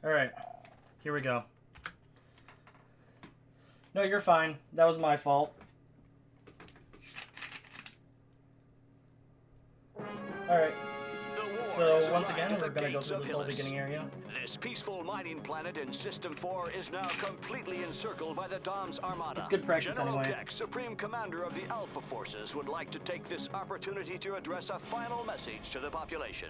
Alright. Here we go. No, you're fine. That was my fault. Alright. So, once again, we're going to go through this whole beginning area. This peaceful mining planet in System 4 is now completely encircled by the Dom's Armada. It's good practice General anyway. Dex, Supreme Commander of the Alpha Forces, would like to take this opportunity to address a final message to the population.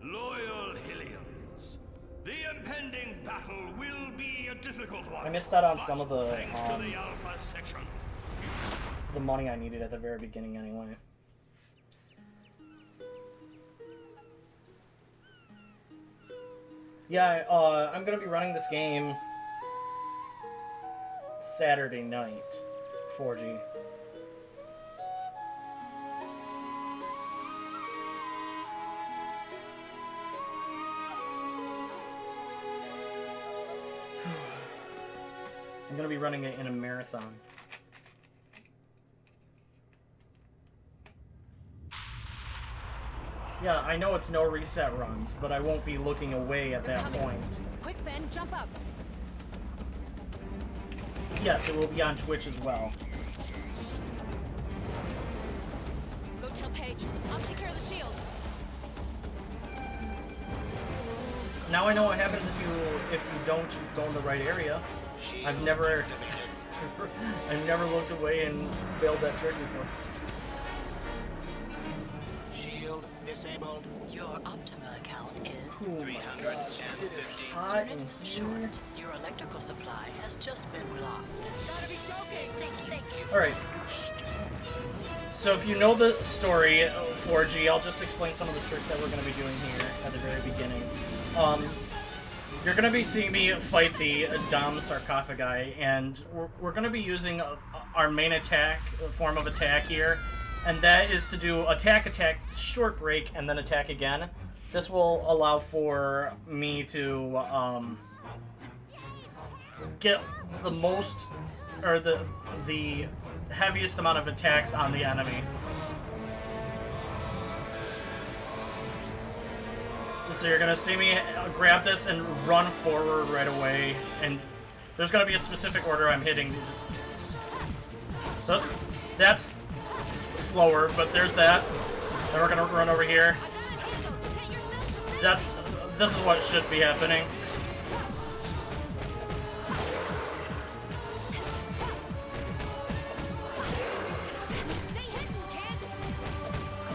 Loyal Hillyans, the impending battle will be a difficult one. I missed out on some of the, thanks to the Alpha section. the money I needed at the very beginning anyway. Yeah, I'm gonna be running this game Saturday night, 4G. I'm gonna be running it in a marathon. Yeah, I know it's no reset runs, but I won't be looking away at that point. Quick, Fen, jump up. Yes, it will be on Twitch as well. Go tell Paige. I'll take care of the shield. Now I know what happens if you don't go in the right area. I've never looked away and failed that trick before. Shield disabled. Your Optima account is Oh my gosh, it is hot in units here. short. Your electrical supply has just been blocked. Gotta be joking. Thank you. Alright. So if you know the story of 4G, I'll just explain some of the tricks that we're going to be doing here at the very beginning. You're going to be seeing me fight the Dom Sarcophagi, and we're going to be using our main attack, form of attack here, and that is to do attack, short break, and then attack again. This will allow for me to get the most, or the heaviest amount of attacks on the enemy. So you're gonna see me grab this and run forward right away, and there's gonna be a specific order I'm hitting. Oops, that's slower, but there's that. Then we're gonna run over here. This is what should be happening.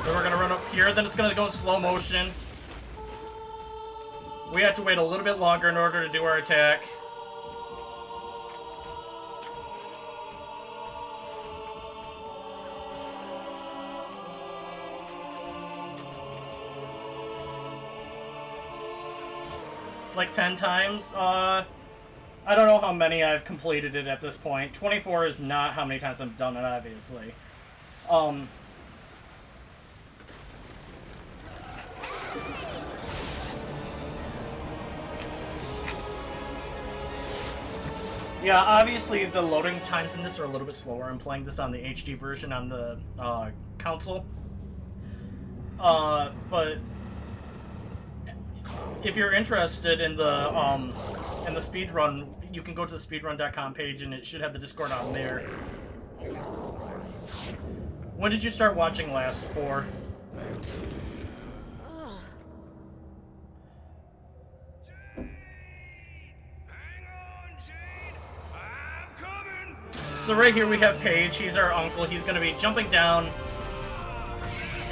Then we're gonna run up here, then it's gonna go in slow motion. We have to wait a little bit longer in order to do our attack. Like 10 times. I don't know how many I've completed it at this point. 24 is not how many times I've done it, obviously. Yeah, obviously the loading times in this are a little bit slower. I'm playing this on the HD version on the console. But if you're interested in the speed run, you can go to the speedrun.com page and it should have the Discord on there. When did you start watching last? 4? So right here we have Paige. He's our uncle. He's going to be jumping down,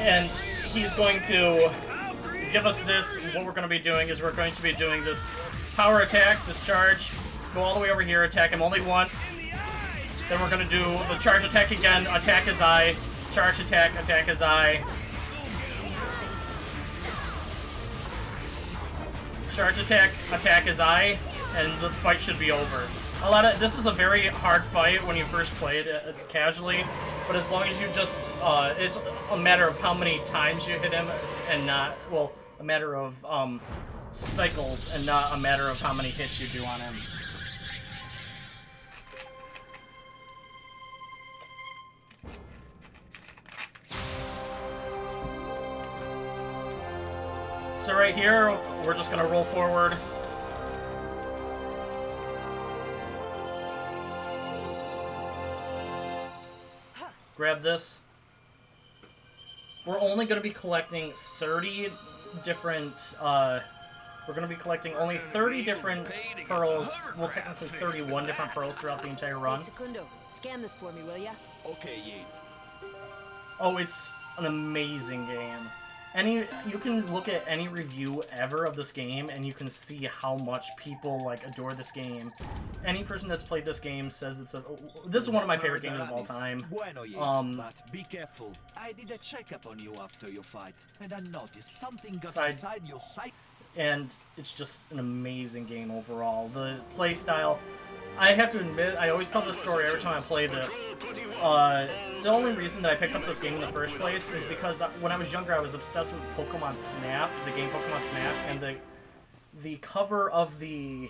and he's going to give us this. What we're going to be doing is we're going to be doing this power attack, this charge, go all the way over here, attack him only once. Then we're going to do the charge attack again, attack his eye, charge attack his eye. Charge attack his eye, and the fight should be over. This is a very hard fight when you first play it casually, but as long as you just, it's a matter of how many times you hit him, and not, well, a matter of cycles, and not a matter of how many hits you do on him. So right here, we're just gonna roll forward. Grab this. We're only gonna be collecting 30 different, we're gonna be collecting only 30 different pearls, well technically 31 different pearls throughout the entire run. Hey, Secundo, scan this for me, will ya? Okay, Yeet. Oh, it's an amazing game. You can look at any review ever of this game, and you can see how much people like adore this game. Any person that's played this game says this is one of my favorite games of all time. Bueno, Yeet, but be careful. I did a checkup on you after your fight, and I noticed something got inside your sight. And it's just an amazing game overall. The play style, I have to admit, I always tell this story every time I play this. The only reason that I picked up this game in the first place is because when I was younger, I was obsessed with Pokemon Snap, the game Pokemon Snap, and the cover of the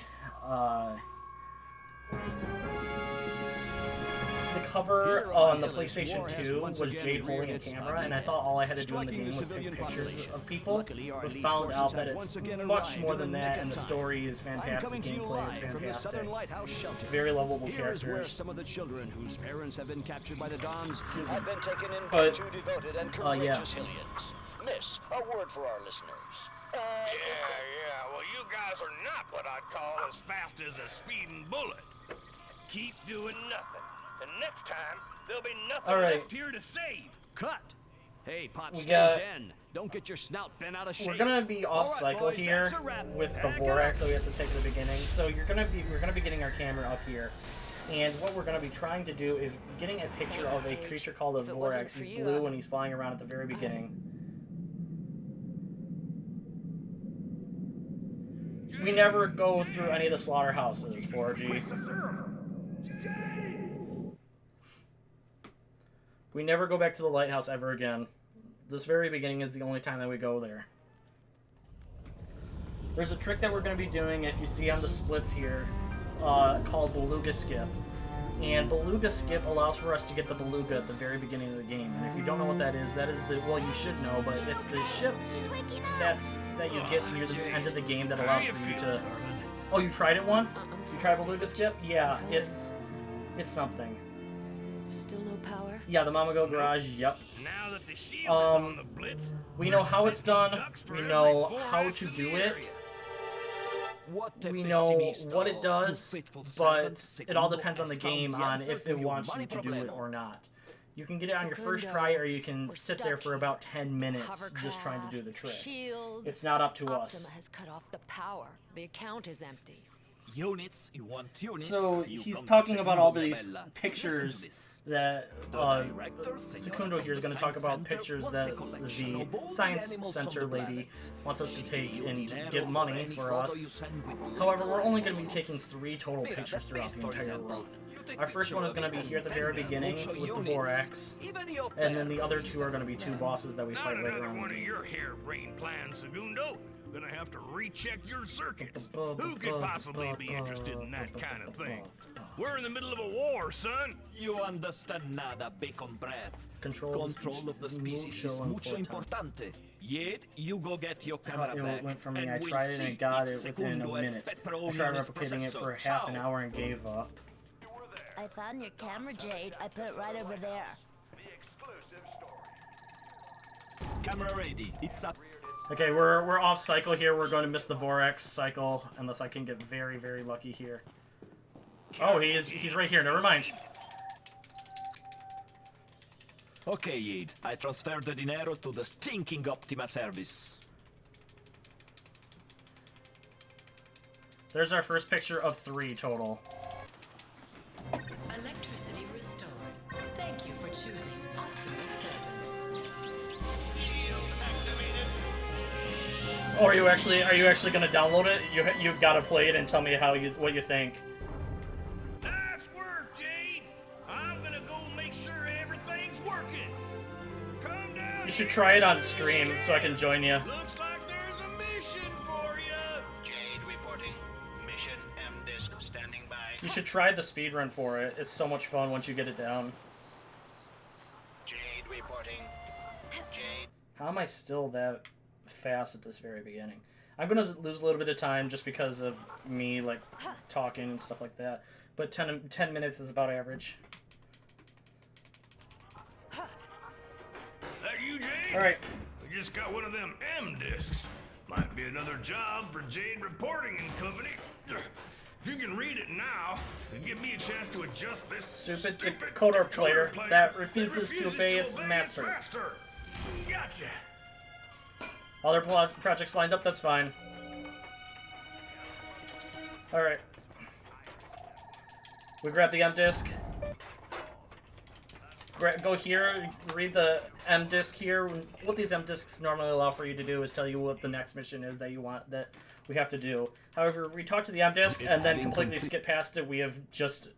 cover on the PlayStation 2 was Jade holding a camera, and I thought all I had to do in the game was take pictures of people, but found out that it's much more than that, and the story is fantastic, gameplay is fantastic, very lovable characters. Some of the children whose parents have been captured by the Dons have been taken in But, by two devoted and courageous Hillyans. Miss, a word for our listeners. Yeah, well, you guys are not what I'd call as fast as a speeding bullet. Keep doing nothing, and next time, there'll be nothing left here to save. Cut! Hey, Pop, We stay got- zen. Don't get your snout bent out of shape. We're gonna be off cycle here with the Vorax that we have to take at the beginning. So we're gonna be getting our camera up here, and what we're gonna be trying to do is getting a picture of a creature called a Vorax. He's blue and he's flying around at the very beginning. We never go through any of the slaughterhouses, 4G. We never go back to the lighthouse ever again. This very beginning is the only time that we go there. There's a trick that we're going to be doing, if you see on the splits here, called Beluga Skip. And Beluga Skip allows for us to get the Beluga at the very beginning of the game. And if you don't know what that is the, well, you should know, but it's the ship that you get near the end of the game that allows for you to... Oh, you tried it once? You tried Beluga Skip? Yeah, it's something. Still no power? Yeah, the Mamago Garage, yep. Now that the shield is on the blitz, we know how it's done, we know how to do it, we know what it does, but it all depends on the game on if it wants you to do it or not. You can get it on your first try, or you can sit there for about 10 minutes just trying to do the trick. It's not up to us. Optima has cut off the power. The account is empty. Units, you want units? So he's talking about all these pictures that Secundo here is going to talk about pictures that the Science Center lady wants us to take and get money for us. However, we're only going to be taking 3 total pictures throughout the entire run. Our first one is going to be here at the very beginning with the Vorax, and then the other 2 are going to be 2 bosses that we not fight later another on. one of your harebrained plans, Segundo. Gonna have to recheck your circuits. Who could possibly be interested in that kind of thing? We're in the middle of a war, son. You understand nada, bacon breath. Control of the species is mucho importante. Yet, you go get your camera It back. went from me. and I we'll tried it and see got if it within a Segundo has minute. better I tried units replicating it for processor. half an Ciao. hour and gave up. I found your camera, Jade. I put it right over there. Camera ready. It's up. Okay, we're off cycle here. We're going to miss the Vorax cycle unless I can get very, very lucky here. Oh, he's right here. Never mind. Okay, Yid. I transferred the dinero to the stinking Optima service. There's our first picture of 3 total. Electricity restored. Thank you for choosing Optima service. Oh, are you actually gonna download it? You gotta play it and tell me what you think. Nice work, Jade. I'm gonna go make sure everything's working. Come down. You should try it on stream so I can join you. Looks like there's a mission for you. Jade reporting. Mission M-Disc standing by. You should try the speedrun for it. It's so much fun once you get it down. Jade reporting. Jade. How am I still that fast at this very beginning. I'm going to lose a little bit of time just because of me, like, talking and stuff like that. But 10 minutes is about average. That you, Jade? Alright. We just got one of them M discs. Might be another job for Jade Reporting and Company. If you can read it now, it'll give me a chance to adjust this stupid decoder player that refuses to obey its master. Gotcha. Other projects lined up, that's fine. Alright. We grab the M disc. Go here, read the M disc here. What these M discs normally allow for you to do is tell you what the next mission is that you want, that we have to do. However, we talk to the M disc and then completely skip past it. We have just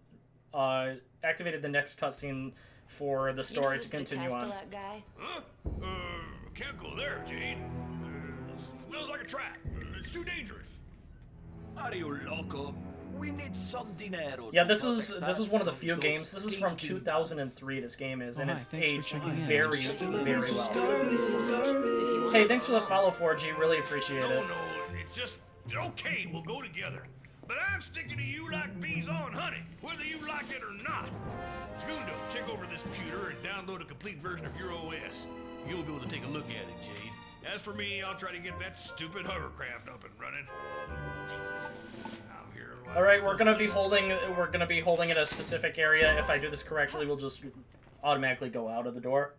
activated the next cutscene for the story to continue on. Guy? Huh? Can't go there, Jade. Smells like a trap. It's too dangerous. Are you loco? We need some dinero. Yeah, this is one of the few games. This is from 2003. This game is, and it's aged very, very well. Hey, thanks for the follow, 4G. Really appreciate it. No, it's just okay. We'll go together. But I'm sticking to you like bees on honey, whether you like it or not. Segundo, check over this computer and download a complete version of your OS. You'll be able to take a look at it, Jade. As for me, I'll try to get that stupid hovercraft up and running. All right, we're gonna be holding it a specific area. If I do this correctly, we'll just automatically go out of the door.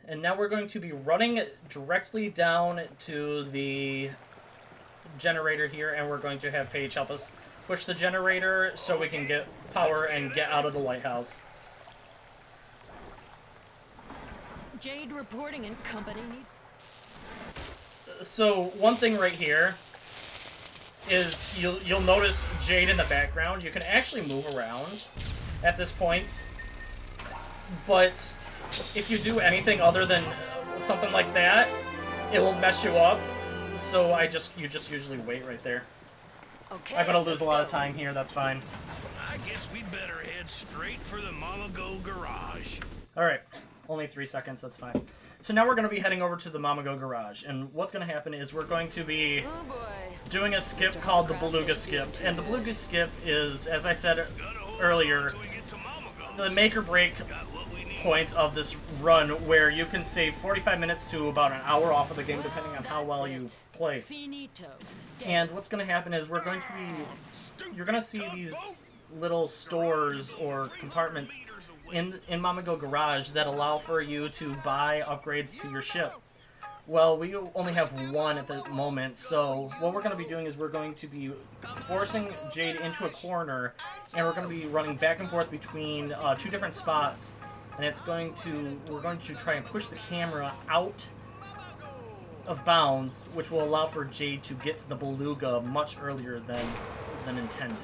And now we're going to be running directly down to the generator here, and we're going to have Paige help us push the generator so we can get power and get out of the lighthouse. Jade Reporting and Company needs... So, one thing right here is you'll notice Jade in the background. You can actually move around at this point, but if you do anything other than something like that, it will mess you up. So you just usually wait right there. Okay, I'm gonna lose a lot of time here. That's fine. I guess we'd better head straight for the Mamago garage. All right, only 3 seconds. That's fine. So now we're going to be heading over to the Mamago garage, and what's going to happen is we're going to be doing a skip called the Beluga Skip, and the Beluga Skip is, as I said earlier, the make or break point of this run where you can save 45 minutes to about an hour off of the game depending on how well you play. And what's going to happen is you're going to see these little stores or compartments in Mamago Garage that allow for you to buy upgrades to your ship. Well, we only have one at the moment, so what we're going to be doing is we're going to be forcing Jade into a corner, and we're going to be running back and forth between 2 different spots, and we're going to try and push the camera out of bounds, which will allow for Jade to get to the Beluga much earlier than intended.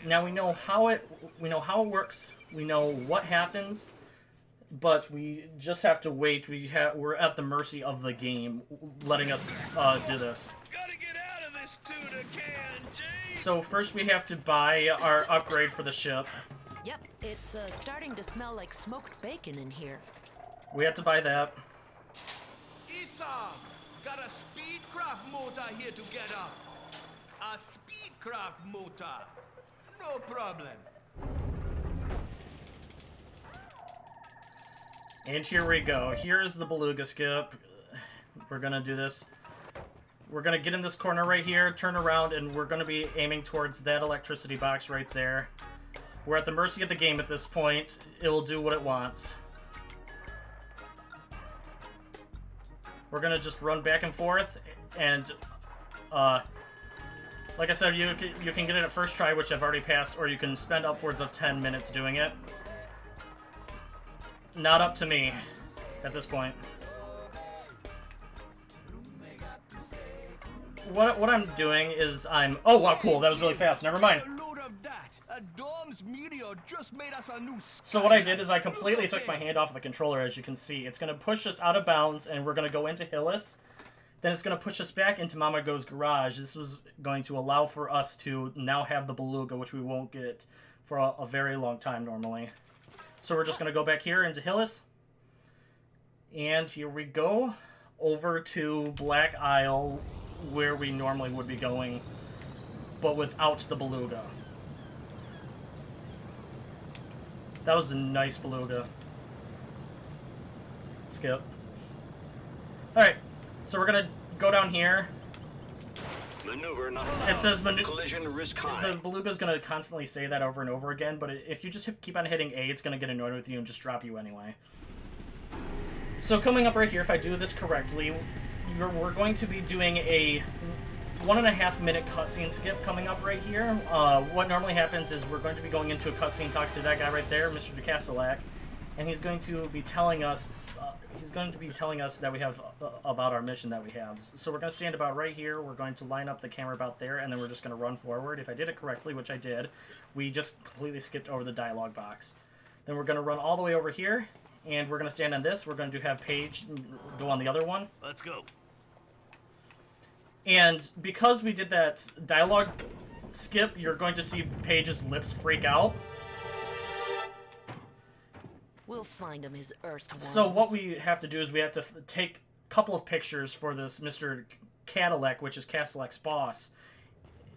Now we know how it works. We know what happens, but we just have to wait. We're at the mercy of the game, letting us do this. Gotta get out of this tuna can, Jade. So first we have to buy our upgrade for the ship. Yep, it's starting to smell like smoked bacon in here. We have to buy that. Isa, got a speedcraft motor here to get up. A speedcraft motor. No problem. And here we go. Here is the Beluga Skip. We're gonna do this. We're gonna get in this corner right here, turn around, and we're gonna be aiming towards that electricity box right there. We're at the mercy of the game at this point. It will do what it wants. We're gonna just run back and forth, and like I said, you can get it at first try, which I've already passed, or you can spend upwards of 10 minutes doing it. Not up to me at this point. What I'm doing is oh wow, cool, that was really fast. Never mind. So what I did is I completely took my hand off of the controller, as you can see. It's going to push us out of bounds, and we're going to go into HILLYS. Then it's going to push us back into Mamago's garage. This was going to allow for us to now have the Beluga, which we won't get for a very long time normally. So we're just going to go back here into HILLYS. And here we go. Over to Black Isle, where we normally would be going, but without the beluga. That was a nice beluga. Skip. Alright, so we're going to go down here. Maneuver not allowed. It says collision risk high. The beluga's going to constantly say that over and over again, but if you just keep on hitting A, it's going to get annoyed with you and just drop you anyway. So coming up right here, if I do this correctly, we're going to be doing a 1.5 minute cutscene skip coming up right here. What normally happens is we're going to be going into a cutscene, talking to that guy right there, Mr. DeCastelac, and he's going to be telling us that we have about our mission that we have. So we're going to stand about right here. We're going to line up the camera about there, and then we're just going to run forward. If I did it correctly, which I did, we just completely skipped over the dialogue box. Then we're going to run all the way over here, and we're going to stand on this. We're going to have Paige go on the other one. Let's go. And because we did that dialogue skip, you're going to see Paige's lips freak out. We'll find him his earthworms. So what we have to do is we have to take a couple of pictures for this Mr. Cadillac, which is Castelac's boss.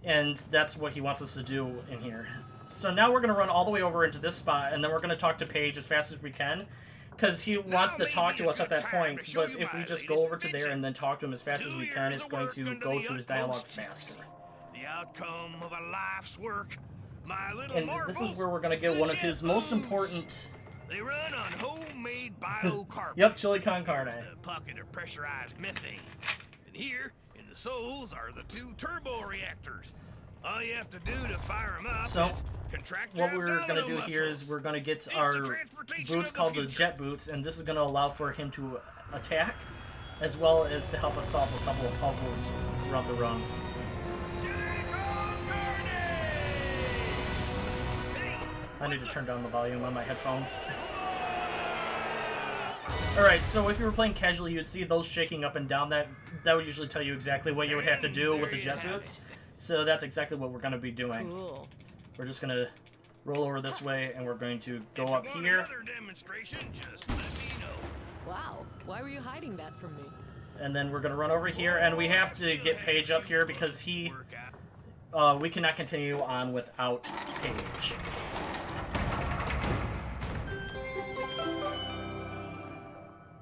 And that's what he wants us to do in here. So now we're going to run all the way over into this spot, and then we're going to talk to Paige as fast as we can. Because he wants to talk to us at that point, but if we just go over to there and then talk to him as fast as we can, it's going to go to his dialogue faster. The outcome of a life's work. My little And this is where we're going to get one of his most important... They run on homemade biocarbon. Yep, chili con carne. A pocket of pressurized methane. And here, in the soles, are the 2 turbo reactors. All you have to do to fire them up is contract your what we're going to do here is we're going to get our boots called the jet boots, and this is going to allow for him to attack, as well as to help us solve a couple of puzzles throughout the run. I need to turn down the volume on my headphones. Alright, so if you were playing casually, you'd see those shaking up and down. That would usually tell you exactly what you would have to do with the jet boots. So that's exactly what we're going to be doing. Cool. We're just going to roll over this way, and we're going to go up here. Just let me know. Wow, why were you hiding that from me? And then we're going to run over here, and we have to get Paige up here because we cannot continue on without Paige.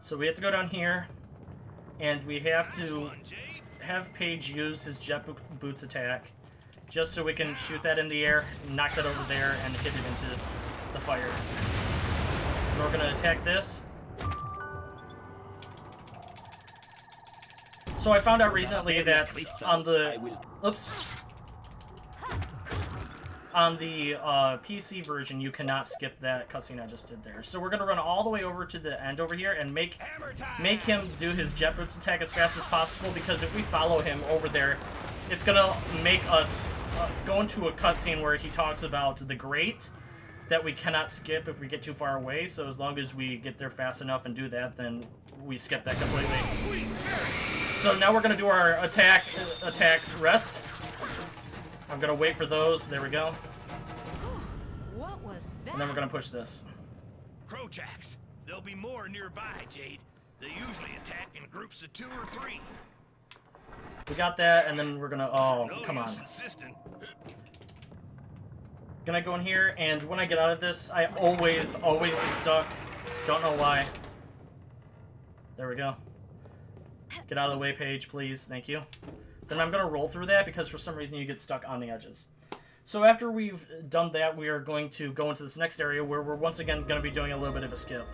So we have to go down here, and we have to have Paige use his jet boots attack, just so we can shoot that in the air, knock that over there, and hit it into the fire. And we're going to attack this. So I found out recently that on the... Oops. On the PC version, you cannot skip that cutscene I just did there. So we're going to run all the way over to the end over here and make him do his jet boots attack as fast as possible, because if we follow him over there, it's going to make us go into a cutscene where he talks about the Great that we cannot skip if we get too far away. So as long as we get there fast enough and do that, then we skip that completely. So now we're going to do our attack, rest. I'm going to wait for those. There we go. What was that? And then we're going to push this. Crowjacks. There'll be more nearby, Jade. They usually attack in groups of 2 or 3. We got that, and then we're going to... Oh, come on. Gonna go in here, and when I get out of this, I always get stuck. Don't know why. There we go. Get out of the way, Paige, please. Thank you. Then I'm going to roll through that, because for some reason you get stuck on the edges. So after we've done that, we are going to go into this next area where we're once again going to be doing a little bit of a skip.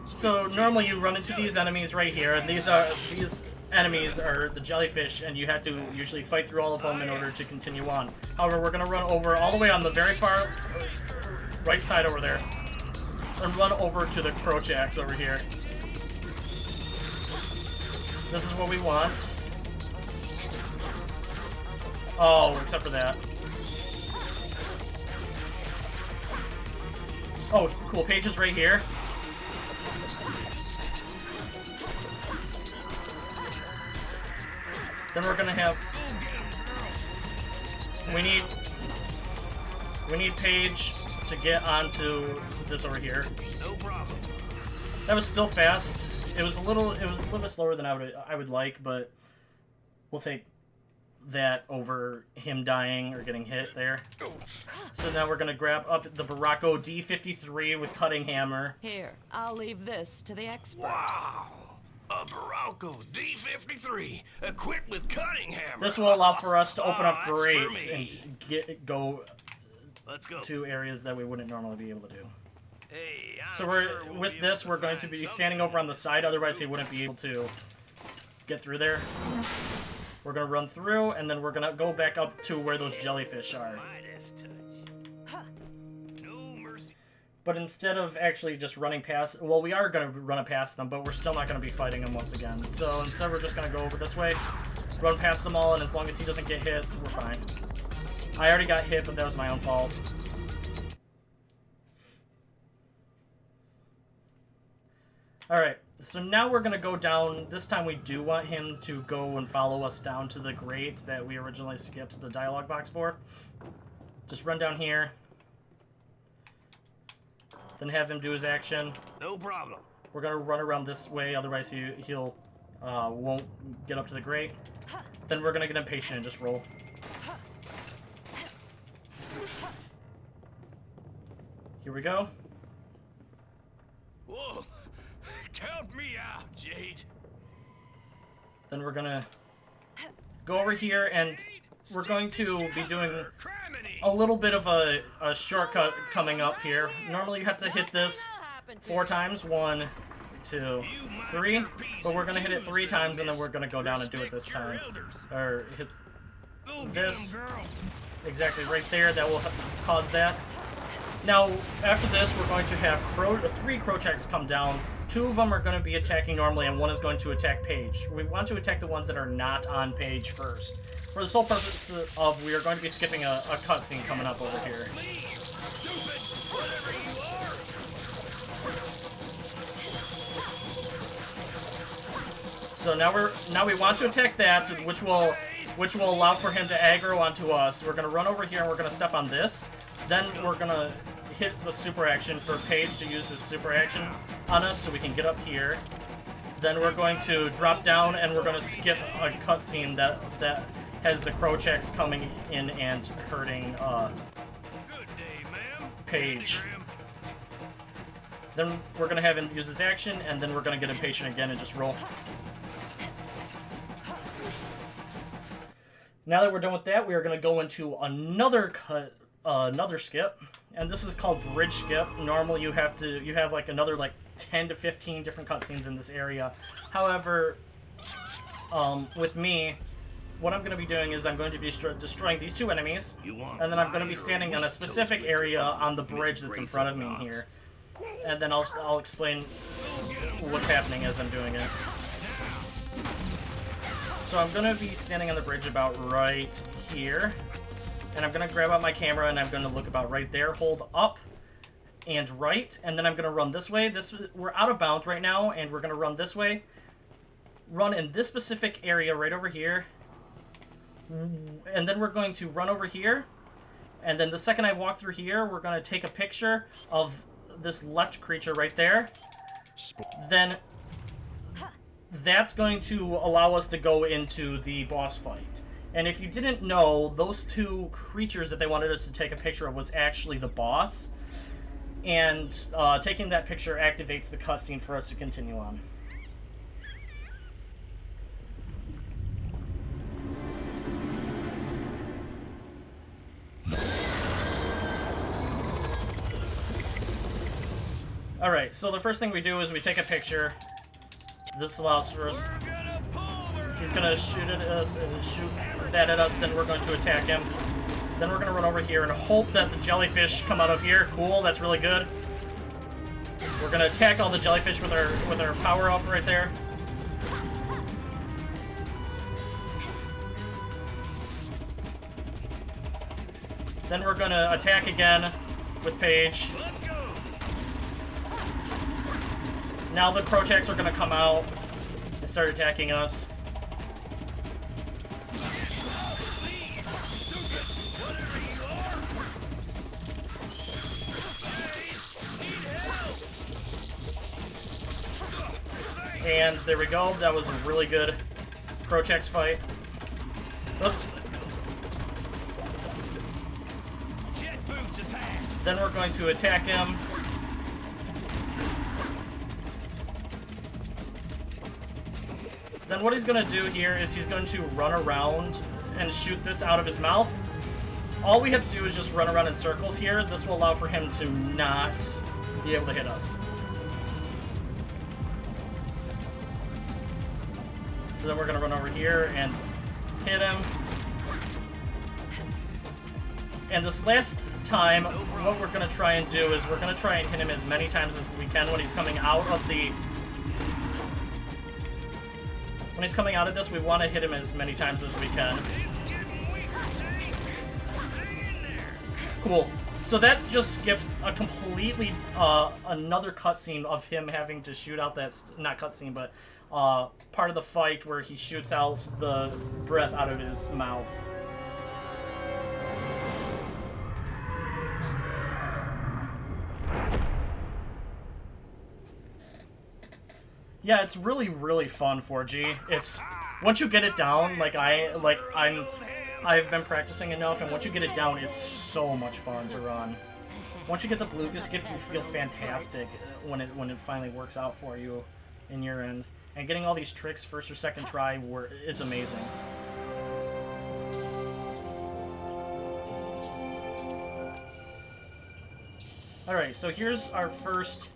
So normally you run into these enemies right here, and these enemies are the jellyfish, and you have to usually fight through all of them in order to continue on. However, we're going to run over all the way on the very far right side over there, and run over to the Crowjacks over here. This is what we want. Oh, except for that. Oh, cool. Paige is right here. Then we're gonna have... We need Paige to get onto this over here. No problem. That was still fast. It was a little bit slower than I would like, but we'll take that over him dying or getting hit there. So now we're gonna grab up the Baracco D53 with cutting hammer. Here, I'll leave this to the expert. Wow! A Baracco D53 equipped with cutting hammer. This will allow for us to open up That's for grates me. and go Let's go. to areas that we wouldn't normally be able to do. Hey, So I'm sure we'll with be this, able we're to going to find be something standing over on the side, otherwise he wouldn't be able to get through there. We're gonna run through, and then we're gonna go back up to where those jellyfish are. Midas touch. No mercy. But instead of actually just running past, well, we are gonna run past them, but we're still not gonna be fighting them once again. So instead, we're just gonna go over this way, run past them all, and as long as he doesn't get hit, we're fine. I already got hit, but that was my own fault. Alright, so now we're gonna go down. This time we do want him to go and follow us down to the grate that we originally skipped the dialogue box for. Just run down here. Then have him do his action. No problem. We're gonna run around this way, otherwise he'll won't get up to the grate. Then we're gonna get impatient and just roll. Here we go. Whoa! Count me out, Jade. Then we're gonna go over here, and we're going to be doing a little bit of a shortcut coming up here. Normally you have to hit this 4 times. 1, 2, 3. But we're gonna hit it 3 times, and then we're gonna go down and do it this time. Or hit this exactly right there. That will cause that. Now, after this, we're going to have 3 Krochaks come down. 2 of them are going to be attacking normally, and 1 is going to attack Paige. We want to attack the ones that are not on Paige first. For the sole purpose of, we are going to be skipping a cutscene coming up over here. So now we want to attack that, which will allow for him to aggro onto us. We're going to run over here, and we're going to step on this. Then we're going to hit the super action for Paige to use this super action on us so we can get up here. Then we're going to drop down, and we're going to skip a cutscene that has the Krochaks coming in and hurting Paige. Then we're going to have him use his action, and then we're going to get impatient again and just roll. Now that we're done with that, we are going to go into another skip, and this is called Bridge Skip. Normally you have like another like 10 to 15 different cutscenes in this area. However, with me, what I'm going to be doing is I'm going to be destroying these 2 enemies, and then I'm going to be standing on a specific area on the bridge that's in front of me here, and then I'll explain what's happening as I'm doing it. So I'm going to be standing on the bridge about right here. And I'm going to grab out my camera, and I'm going to look about right there. Hold up and right, and then I'm going to run this way. We're out of bounds right now, and we're going to run this way. Run in this specific area right over here. And then we're going to run over here. And then the second I walk through here, we're going to take a picture of this left creature right there. Then that's going to allow us to go into the boss fight. And if you didn't know, those 2 creatures that they wanted us to take a picture of was actually the boss. And taking that picture activates the cutscene for us to continue on. Alright, so the first thing we do is we take a picture. This allows for us... He's gonna shoot that at us, then we're going to attack him. Then we're gonna run over here and hope that the jellyfish come out of here. Cool, that's really good. We're gonna attack all the jellyfish with our power up right there. Then we're gonna attack again with Paige. Now the Krochaks are gonna come out and start attacking us. And there we go. That was a really good Prochex fight. Oops. Jet boots attack. Then we're going to attack him. Then what he's going to do here is he's going to run around and shoot this out of his mouth. All we have to do is just run around in circles here. This will allow for him to not be able to hit us. So then we're going to run over here and hit him. And this last time, what we're going to try and do is we're going to try and hit him as many times as we can when he's coming out of the... When he's coming out of this, we want to hit him as many times as we can. Cool. So that's just skipped a completely, another cutscene of him having to shoot out that, not cutscene, but part of the fight where he shoots out the breath out of his mouth. Yeah, it's really, really fun, 4G. It's once you get it down, I've been practicing enough, and once you get it down, it's so much fun to run. Once you get the beluga skip, you feel fantastic when it finally works out for you in your end. And getting all these tricks first or second try is amazing. All right, so here's our first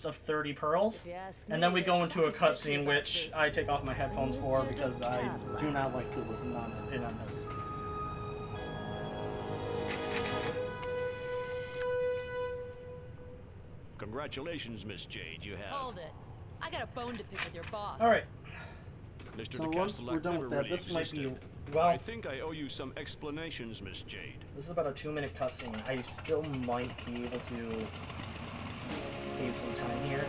of 30 pearls, and then we go into a cutscene, which I take off my headphones for because I do not like to listen in on this. Congratulations, Miss Jade. You have. Hold it. I got a bone to pick with your boss. All right. Mr. So once we're done with that, this might be, well, I think I owe you some explanations, Miss Jade. This is about a 2-minute cutscene. I still might be able to save some time here.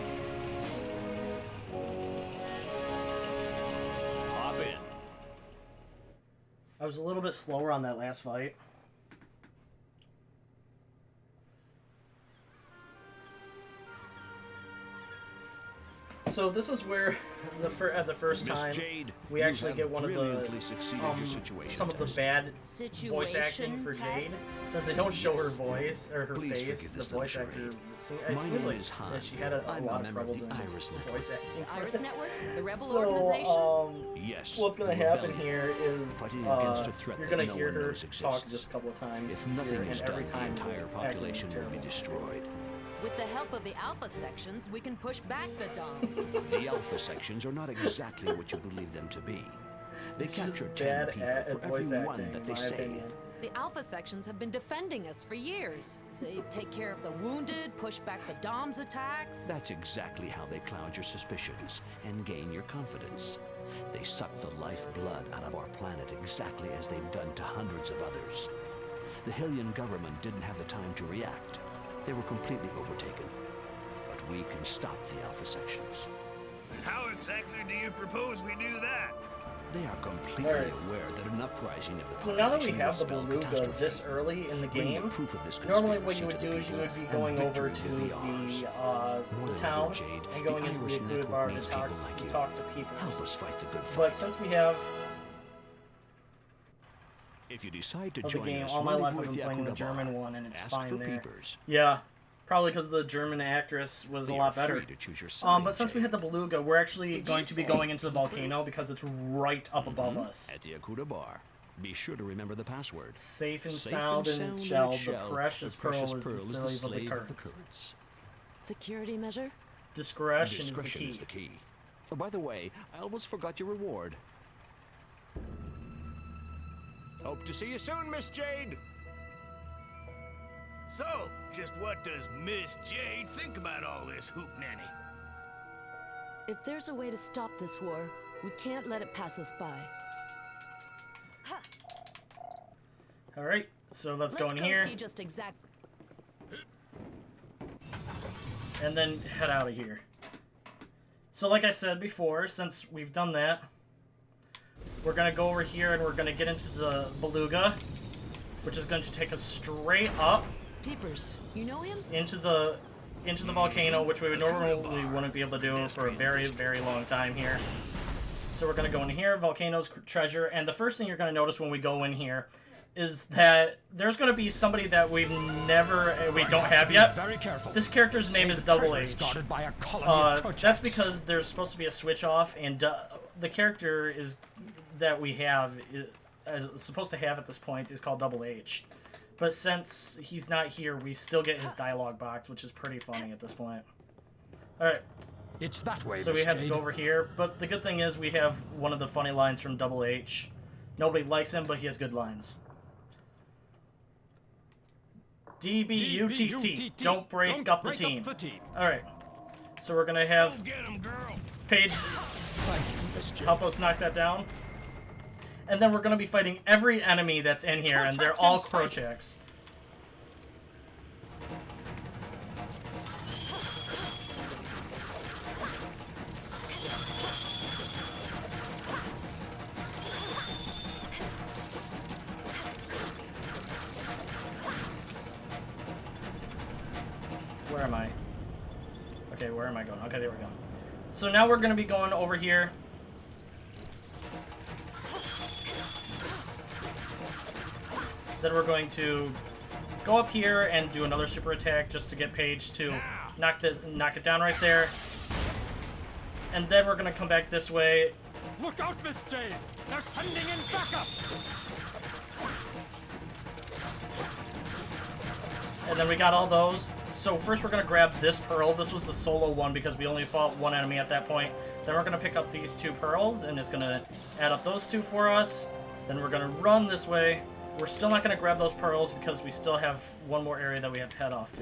Hop in. I was a little bit slower on that last fight. So this is where at the first time we actually get one of the some of the bad voice acting for Jade, since they don't show her voice or her face. The voice actor it seems like that she had a lot of trouble doing voice acting. The Iris Network, the Rebel So organization. Yes. what's going to happen here is you're going to hear her talk just a couple of times, If nothing is and every done, the time entire the acting is population will be terrible. destroyed. With the help of the Alpha sections, we can push back the DOMs. The Alpha sections are not exactly what you believe them to be. They It's capture just 10 bad people for voice every one acting, that in they my save. opinion. The Alpha sections have been defending us for years. They take care of the wounded, push back the DOMs attacks. That's exactly how they cloud your suspicions and gain your confidence. They suck the lifeblood out of our planet exactly as they've done to hundreds of others. The Hylian government didn't have the time to react. They were completely overtaken. But we can stop the Alpha sections. How exactly do you propose we do that? They are completely aware that an uprising of the So now that we population have will the spell beluga catastrophe. this early in the Bring game, proof of this normally what conspiracy you would to do the is you people, would be and going over victory to will be ours. More the than town ever, Jade, and going the into Irish the AKUDA network bar to needs talk, people like you. talk to people. Help us fight the good fight. But since we have If you decide to of the join game, us, all my life I've rendezvous been at playing the AKUDA German bar. one, and it's Ask fine for there. peepers. Yeah, probably because the German actress was a They lot are better. free to choose your side, But since we Jade. hit the beluga, we're actually Did going you to be say going into the peepers? volcano because it's right up above us. At the AKUDA bar. Be sure to remember the password. Safe and Safe sound and and shelled, shelled, the precious pearl is the slave of the slave currents. Security measure? Discretion Discretion is the key. Oh, by the way, I almost forgot your reward. Hope to see you soon, Miss Jade. So, just what does Miss Jade think about all this hoopnanny? If there's a way to stop this war, we can't let it pass us by. All right, so let's go in here see just exact. and then head out of here. So like I said before, since we've done that, we're going to go over here and we're going to get into the beluga, which is going to take us straight up Peepers, you know him? into the into the volcano, which we would normally wouldn't be able to do for a very, very long time here. So we're going to go in here, Volcano's treasure, and the first thing you're going to notice when we go in here is that there's going to be somebody that we don't have yet. This character's name is Double H. That's because there's supposed to be a switch off, and the character that we have is supposed to have at this point is called Double H. But since he's not here, we still get his dialogue box, which is pretty funny at this point. Alright. It's that way, so we have to go over here, but the good thing is we have one of the funny lines from Double H. Nobody likes him, but he has good lines. DBUTT, don't break up the team. Alright, so we're gonna have Paige help us knock that down. And then we're gonna be fighting every enemy that's in here, and they're all crow chicks. Where am I? Okay, where am I going? Okay, there we go. So now we're going to be going over here. Then we're going to go up here and do another super attack just to get Paige to knock it down right there. And then we're going to come back this way. Look out, Miss Jade! They're sending in backup! And then we got all those. So first we're going to grab this pearl. This was the solo one because we only fought one enemy at that point. Then we're going to pick up these two pearls, and it's going to add up those two for us. Then we're going to run this way. We're still not going to grab those pearls because we still have one more area that we have to head off to.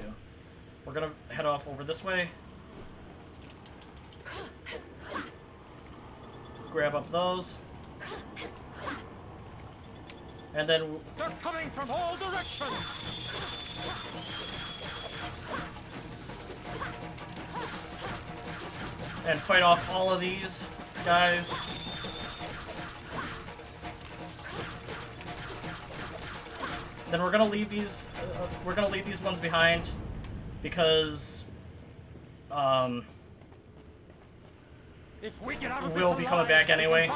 We're going to head off over this way. Grab up those. And then... They're coming from all directions! And fight off all of these guys. Then we're gonna leave these. Ones behind because if we get out of we'll be coming back anyway.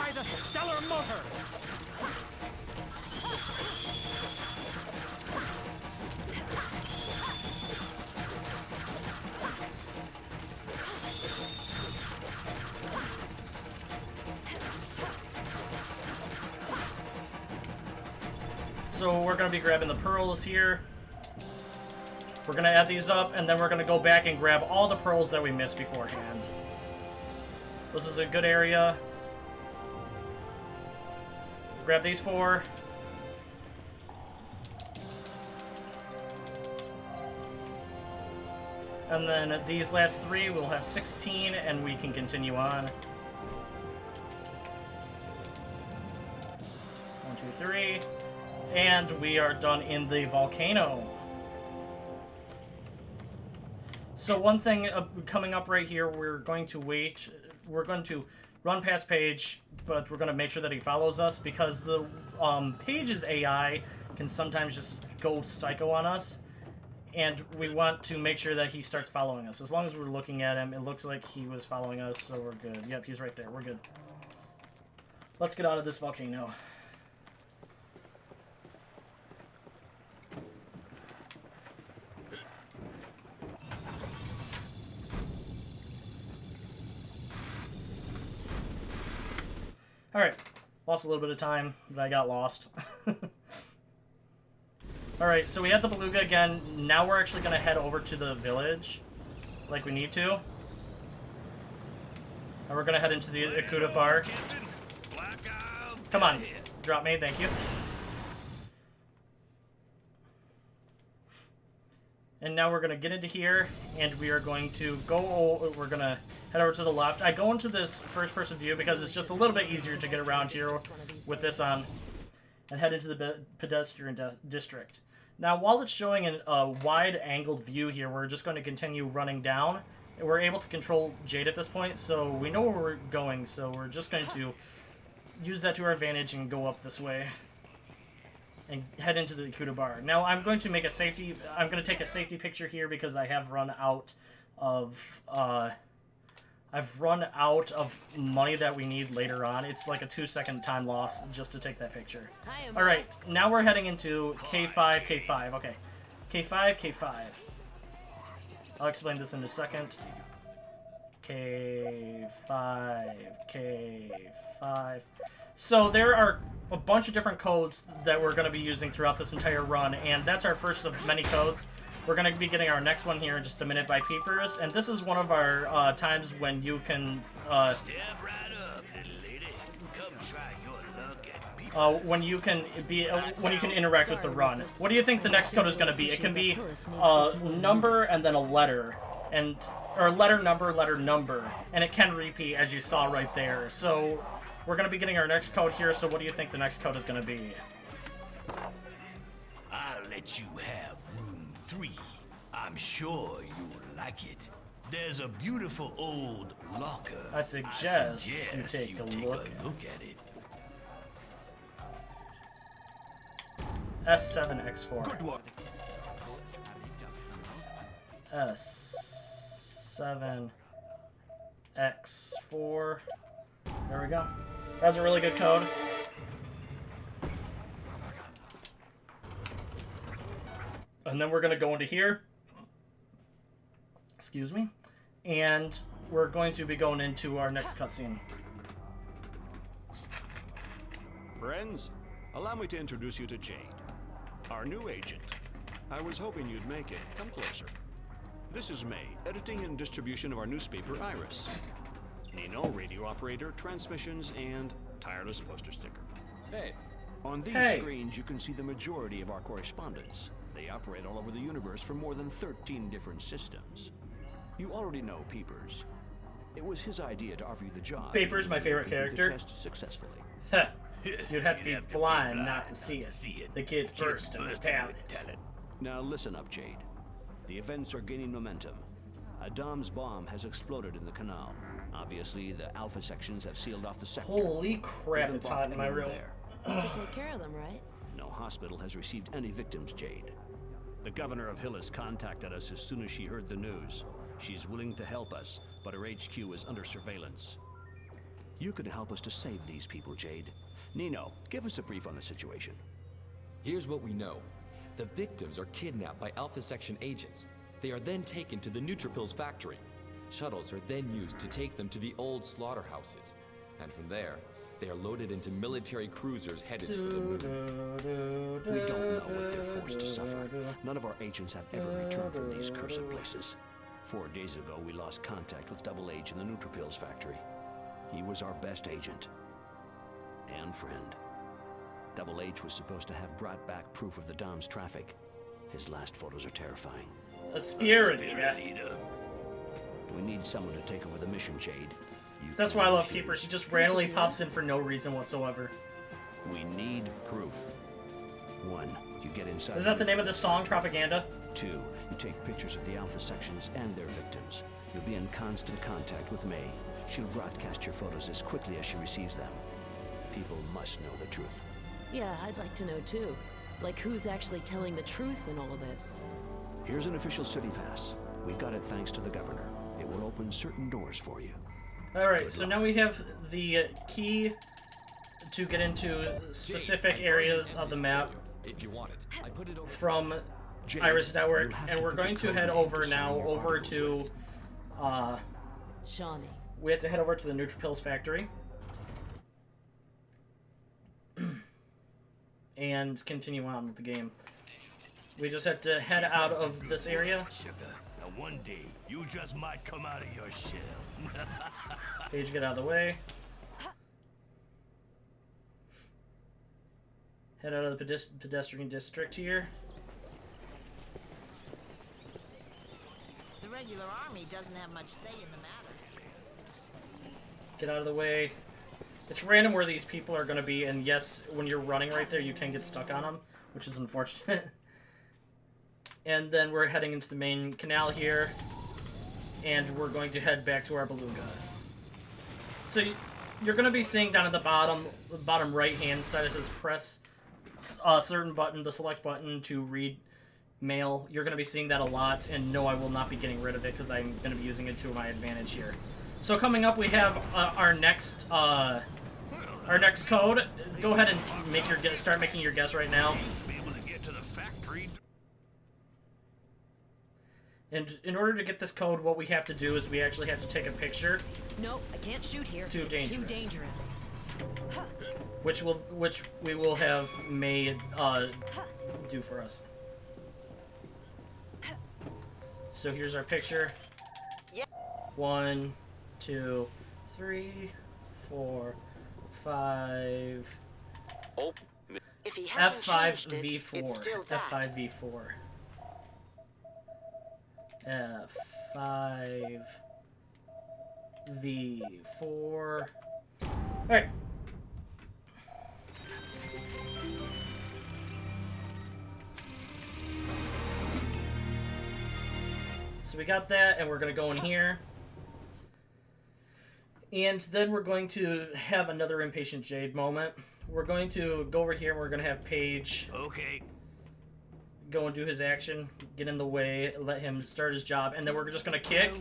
So we're going to be grabbing the pearls here. We're going to add these up, and then we're going to go back and grab all the pearls that we missed beforehand. This is a good area. Grab these 4. And then these last 3, we'll have 16, and we can continue on. 1, 2, 3. And we are done in the volcano. So one thing coming up right here, we're going to wait. We're going to run past Paige, but we're going to make sure that he follows us because the Paige's AI can sometimes just go psycho on us. And we want to make sure that he starts following us. As long as we're looking at him, it looks like he was following us, so we're good. Yep, he's right there. We're good. Let's get out of this volcano. Alright, lost a little bit of time, but I got lost. Alright, so we had the beluga again. Now we're actually going to head over to the village, like we need to. And we're going to head into the AKUDA bar. Come on, drop me, thank you. And now we're going to get into here, and we are going to go, we're going to head over to the left. I go into this first-person view because it's just a little bit easier to get around here with this on, and head into the pedestrian district. Now, while it's showing a wide-angled view here, we're just going to continue running down. We're able to control Jade at this point, so we know where we're going, so we're just going to use that to our advantage and go up this way. and head into the AKUDA bar. Now I'm going to make a safety. I'm going to take a safety picture here because I have run out of. I've run out of money that we need later on. It's like a 2-second time loss just to take that picture. All right, now we're heading into K5, K5. Okay, K5, K5. I'll explain this in a second. K5, K5. So there are a bunch of different codes that we're going to be using throughout this entire run, and that's our first of many codes. We're going to be getting our next one here in just a minute by Peepers, and this is one of our times when you can Step right up, little lady. Come try your luck at Peepers. when you can interact with the run. What do you think the next code is going to be? It can be number and then a letter, or letter number, and it can repeat as you saw right there. So we're going to be getting our next code here. So what do you think the next code is going to be? I'll let you have room 3. I'm sure you'll like it. There's a beautiful old locker. I suggest you take a look at it. S7X4. Good work. S7X4. There we go. That's a really good code. And then we're going to go into here. Excuse me. And we're going to be going into our next cutscene. Friends, allow me to introduce you to Jade, our new agent. I was hoping you'd make it. Come closer. This is May, editing and distribution of our newspaper, Iris. Nino, radio operator, transmissions, and tireless poster sticker. Hey. On these screens, you can see the majority of our correspondents. They operate all over the universe for more than 13 different systems. You already know Peepers. It was his idea to offer you the job. Peepers, my favorite character. The test successfully. You'd have to be blind not to see it. The kid burst into talent. Now listen up, Jade. The events are gaining momentum. A Dom's bomb has exploded in the canal. Obviously, the Alpha sections have sealed off the sector. Holy crap, it's hot in my room. You take care of them, right? No hospital has received any victims, Jade. The governor of HILLYS contacted us as soon as she heard the news. She's willing to help us, but her HQ is under surveillance. You can help us to save these people, Jade. Nino, give us a brief on the situation. Here's what we know. The victims are kidnapped by Alpha Section agents. They are then taken to the NUTRIPILS factory. Shuttles are then used to take them to the old slaughterhouses. And from there, they are loaded into military cruisers headed for the moon. We don't know what they're forced to suffer. None of our agents have ever returned from these cursed places. 4 days ago, we lost contact with Double H in the NUTRIPILS factory. He was our best agent and friend. Double H was supposed to have brought back proof of the Dom's traffic. His last photos are terrifying. A spirit eater. We need someone to take over the mission, Jade. That's why I love Keeper. She just randomly pops in for no reason whatsoever. We need proof. 1, you get inside. Is that the name of the song, Propaganda? 2, you take pictures of the Alpha sections and their victims. You'll be in constant contact with May. She'll broadcast your photos as quickly as she receives them. People must know the truth. Yeah, I'd like to know too. Like who's actually telling the truth in all of this. Here's an official city pass. We got it thanks to the governor. It will open certain doors for you. Alright, so now we have the key to get into specific areas of the map from Iris Network, and we're going to head over now over to Shawnee. We have to head over to the NUTRIPILS factory and continue on with the game. We just have to head out of this area. Now one day, you just might come out of your shell. Paige, get out of the way. Head out of the pedestrian district here. The regular army doesn't have much say in the matter. Get out of the way. It's random where these people are going to be, and yes, when you're running right there, you can get stuck on them, which is unfortunate. And then we're heading into the main canal here, and we're going to head back to our beluga. So you're going to be seeing down at the bottom right-hand side, it says press certain button, the select button to read mail. You're going to be seeing that a lot, and no, I will not be getting rid of it because I'm going to be using it to my advantage here. So coming up, we have our next code. Go ahead and start making your guess right now. And in order to get this code, what we have to do is we actually have to take a picture. Nope, I can't shoot here. It's too dangerous. Too dangerous. Which we will have made do for us. So here's our picture. 1, 2, 3, 4, 5. Oh, if he hasn't changed it, F5V4. it's still that. F5V4. F5V4. Alright. So we got that, and we're going to go in here. And then we're going to have another Impatient Jade moment. We're going to go over here, and we're going to have Paige go and do his action, get in the way, let him start his job, and then we're just going to kick,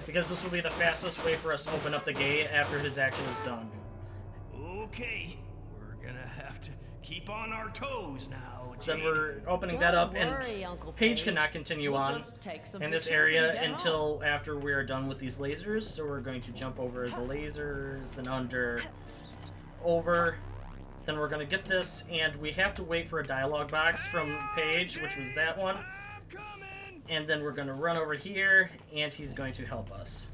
because this will be the fastest way for us to open up the gate after his action is done. Okay, we're going to have to keep on our toes now. Then we're opening that up, and Paige cannot continue on in this area until after we are done with these lasers. So we're going to jump over the lasers, then over. Then we're going to get this, and we have to wait for a dialogue box from Paige, which was that one. And then we're going to run over here, and he's going to help us.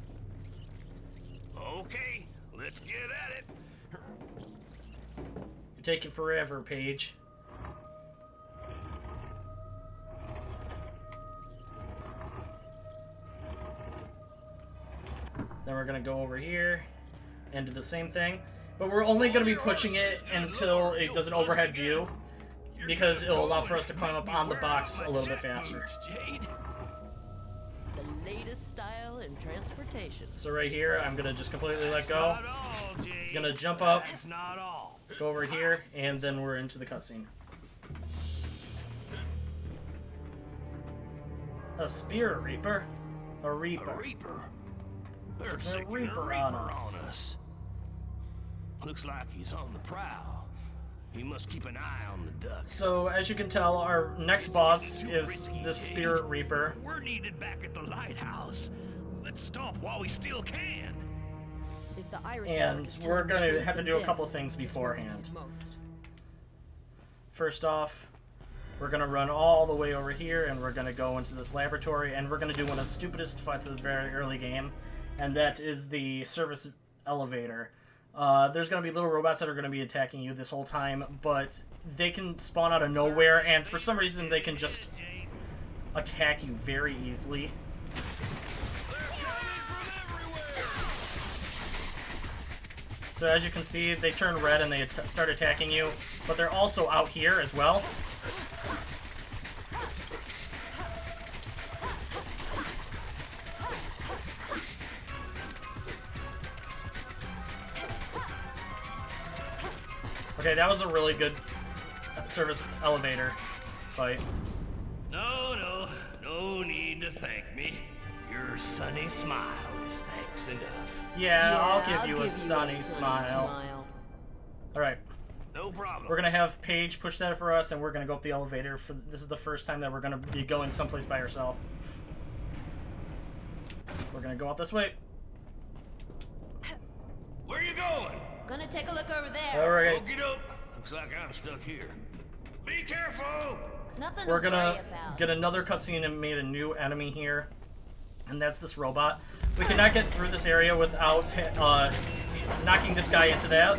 Okay, let's get at it. You're taking forever, Paige. Then we're going to go over here and do the same thing. But we're only going to be pushing it until it does an overhead view, because it'll allow for us to climb up on the box a little bit faster. The latest style in transportation. So right here, I'm going to just completely let go. Going to jump up, go over here, and then we're into the cutscene. A Spirit Reaper? A Reaper. A Reaper? They're a Reaper on us. Looks like he's on the prowl. He must keep an eye on the ducks. So, as you can tell, our next boss is the Spirit Reaper. We're needed back at the lighthouse. Let's stop while we still can. If the Iris and we're going to have to do a couple things beforehand. First off, we're going to run all the way over here, and we're going to go into this laboratory, and we're going to do one of the stupidest fights of the very early game, and that is the service elevator. There's going to be little robots that are going to be attacking you this whole time, but they can spawn out of nowhere, and for some reason they can just attack you very easily. So as you can see, they turn red and they start attacking you, but they're also out here as well. Okay, that was a really good service elevator fight. No need to thank me. Your sunny smile is thanks enough. Yeah, I'll give you a sunny smile. Alright. No problem. We're gonna have Paige push that for us, and we're gonna go up the elevator. This is the first time that we're gonna be going someplace by ourselves. We're gonna go out this way. Where are you going? Gonna take a look over there. Alright. Okey-doke. Looks like I'm stuck here. Be careful! Nothing We're to gonna worry about. get another cutscene and made a new enemy here, and that's this robot. We cannot get through this area without knocking this guy into that.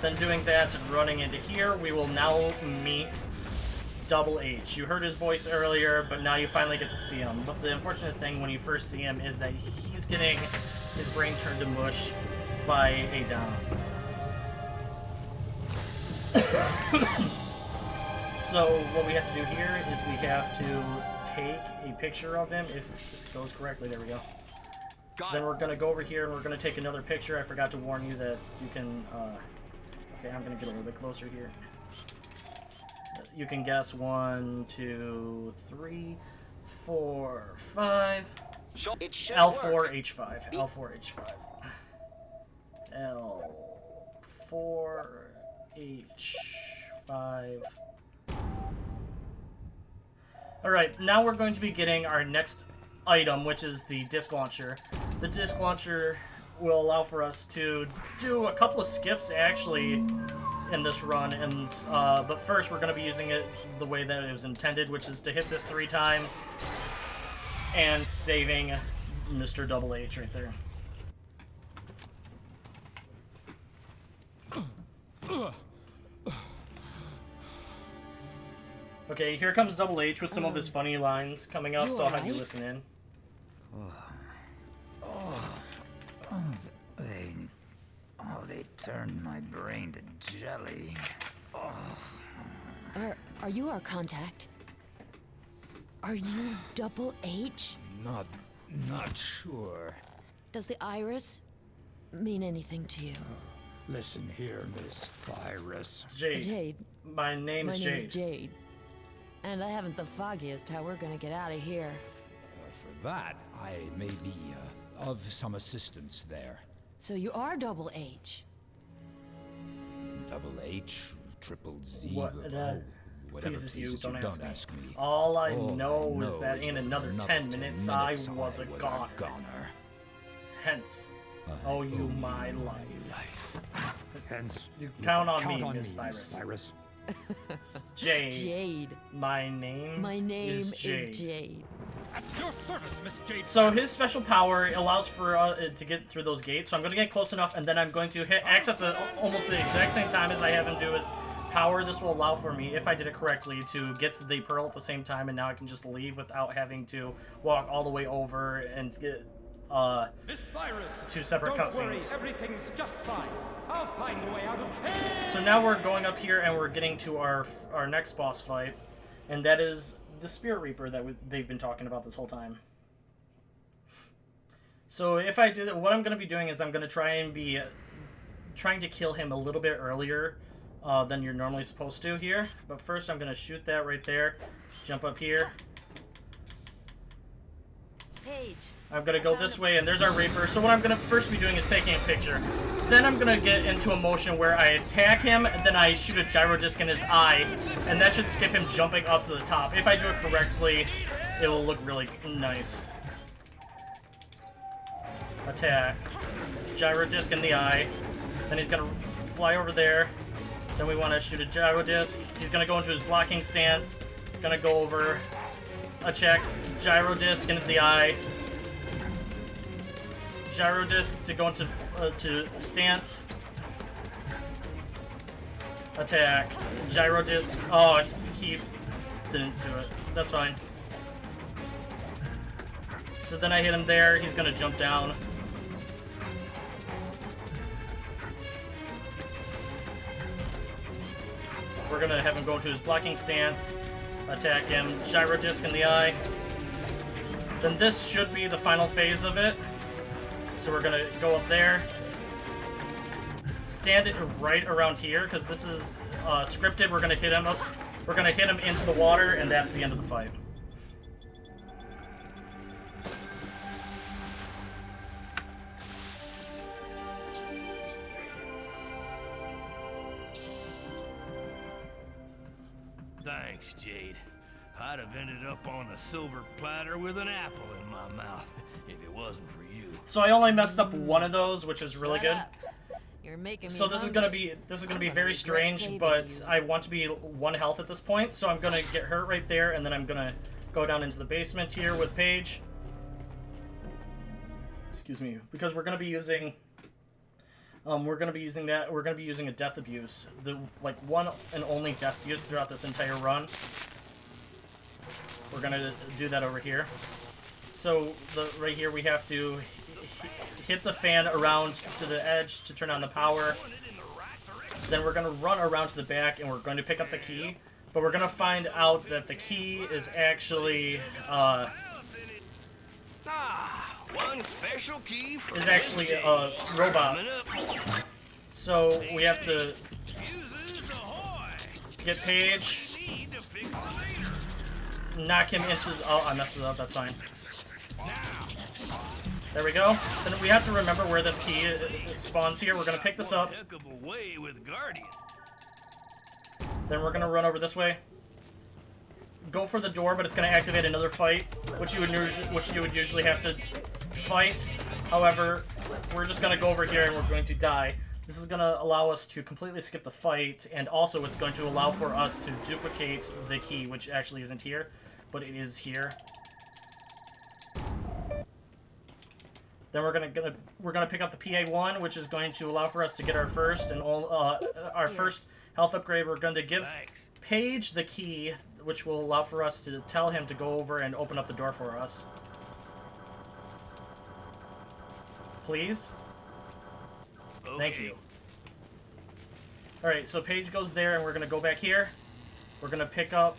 Then doing that and running into here, we will now meet Double H. You heard his voice earlier, but now you finally get to see him. But the unfortunate thing when you first see him is that he's getting his brain turned to mush by a Downs. So what we have to do here is we have to take a picture of him. If this goes correctly, there we go. Then we're going to go over here and we're going to take another picture. I forgot to warn you that you can... okay, I'm going to get a little bit closer here. you can guess 1, 2, 3, 4, 5. L4H5. L4H5. L4H5. Alright, now we're going to be getting our next item, which is the disc launcher. The disc launcher will allow for us to do a couple of skips, actually, in this run, and but first we're going to be using it the way that it was intended, which is to hit this 3 times and saving Mr. Double H right there. Okay, here comes Double H with some of his funny lines coming up, so I'll have you listen in. They turned my brain to jelly. Are you our contact? Are you Double H? Not sure. Does the iris mean anything to you? Listen here, Miss Thyris. Jade. My name is Jade. And I haven't the foggiest how we're gonna get out of here. For that, I may be of some assistance there. So you are Double H? Double H, triple Z. Whatever, please, don't ask me. All I know is that in another 10 minutes I was a goner. Hence, owe you my life. Hence, you count on me, Miss Thyris. Jade. Jade. My name is Jade. At your service, Miss Jade. So his special power allows for to get through those gates. So I'm going to get close enough, and then I'm going to hit X at almost the exact same time as I have him do his power. This will allow for me, if I did it correctly, to get to the pearl at the same time, and now I can just leave without having to walk all the way over and get Miss Thyris, 2 separate cutscenes. Don't worry, everything's just fine. I'll find a way out of here. So now we're going up here, and we're getting to our next boss fight, and that is the Spirit Reaper that they've been talking about this whole time. So if I do that, what I'm going to be doing is I'm going to trying to kill him a little bit earlier than you're normally supposed to here. But first I'm going to shoot that right there, jump up here. Paige. I'm going to go this way, and there's our Reaper. So what I'm going to first be doing is taking a picture. Then I'm going to get into a motion where I attack him, and then I shoot a gyro disc in his eye, and that should skip him jumping up to the top. If I do it correctly, it will look really nice. Attack. Gyro disc in the eye. Then he's going to fly over there. Then we want to shoot a gyro disc. He's going to go into his blocking stance. Going to go over. A check. Gyro disc into the eye. Gyro disc to go into to stance. Attack. Gyro disc. Oh, he didn't do it. That's fine. So then I hit him there. He's gonna jump down. We're gonna have him go into his blocking stance. Attack him. Gyro disc in the eye. Then this should be the final phase of it. So we're gonna go up there, stand it right around here because this is scripted. We're gonna hit him up. We're gonna hit him into the water, and that's the end of the fight. Thanks, Jade. I'd have ended up on a silver platter with an apple in my mouth if it wasn't for you. So I only messed up one of those, which is really good. You're making me so this is gonna be very strange, but I want to be 1 health at this point, so I'm gonna get hurt right there, and then I'm gonna go down into the basement here with Paige. Excuse me, because we're gonna be using a death abuse, the one and only death abuse throughout this entire run. We're gonna do that over here. So right here we have to hit the fan around to the edge to turn on the power. Then we're gonna run around to the back, and we're going to pick up the key. But we're gonna find out that the key is actually one special key for a robot. So we have to get Paige, need to fix the leader. Knock him into... Oh, I messed it up. That's fine. There we go. Then we have to remember where this key spawns here. We're going to pick this up. Heck of a way with Guardian. Then we're going to run over this way. Go for the door, but it's going to activate another fight, which you would usually have to fight. However, we're just going to go over here and we're going to die. This is going to allow us to completely skip the fight, and also it's going to allow for us to duplicate the key, which actually isn't here, but it is here. Then we're gonna pick up the PA1, which is going to allow for us to get our first health upgrade. We're going to give Paige the key, which will allow for us to tell him to go over and open up the door for us. Please. Okay. Thank you. All right, so Paige goes there, and we're gonna go back here. We're gonna pick up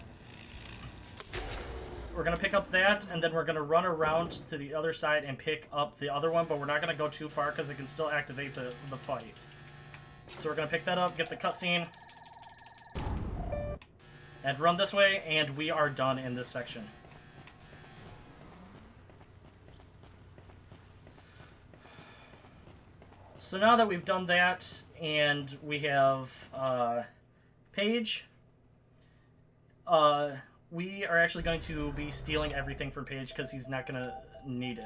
that, and then we're going to run around to the other side and pick up the other one, but we're not going to go too far because it can still activate the fight. So we're going to pick that up, get the cutscene, and run this way, and we are done in this section. So now that we've done that, and we have Paige, we are actually going to be stealing everything from Paige because he's not going to need it.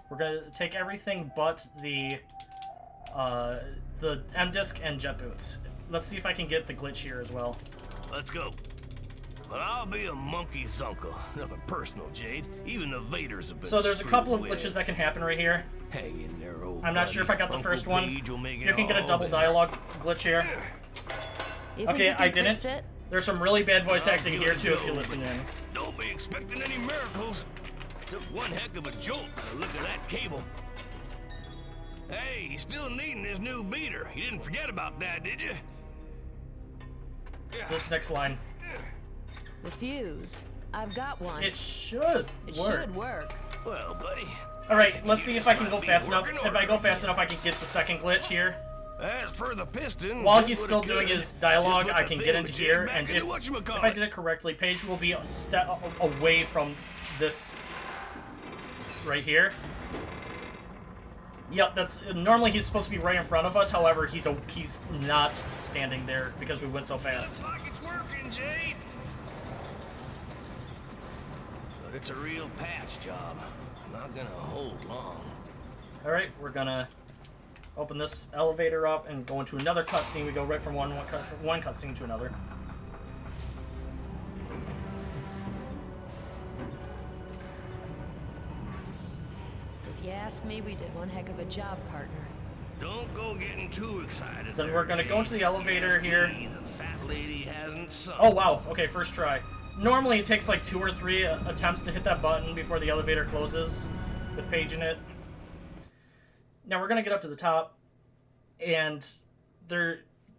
We're going to take everything but the M-Disc and jet boots. Let's see if I can get the glitch here as well. Let's go. But I'll be a monkey's uncle. Nothing personal, Jade. Even the Vaders have been So there's a couple of with. glitches that can happen right here. Hang in there, old I'm not sure if I got the Uncle first one. Page You can get a double dialogue glitch here. Okay, I didn't. There's some really bad voice acting here too if you listen in. Don't be expecting any miracles. Took one heck of a jolt by the look of that cable. Hey, he's still needing his new beater. You didn't forget about that, did you? This next line. The fuse. I've got one. It should work. Well, buddy. All right, let's see if I can go fast enough. If I go fast enough, I can get the second glitch here. As for the piston, while he's still doing his dialogue, I can get into here, and if I did it correctly, Paige will be a step away from this right here. Yep, that's normally he's supposed to be right in front of us. However, he's not standing there because we went so fast. Looks like it's working, Jade. But it's a real patch job. Not gonna hold long. All right, we're gonna open this elevator up and go into another cutscene. We go right from one cutscene to another. If you ask me, we did one heck of a job, partner. Don't go getting too excited. Then we're gonna go into the elevator here. The fat lady hasn't sung. Oh wow, okay, first try. Normally it takes like 2 or 3 attempts to hit that button before the elevator closes with Paige in it. Now we're gonna get up to the top, and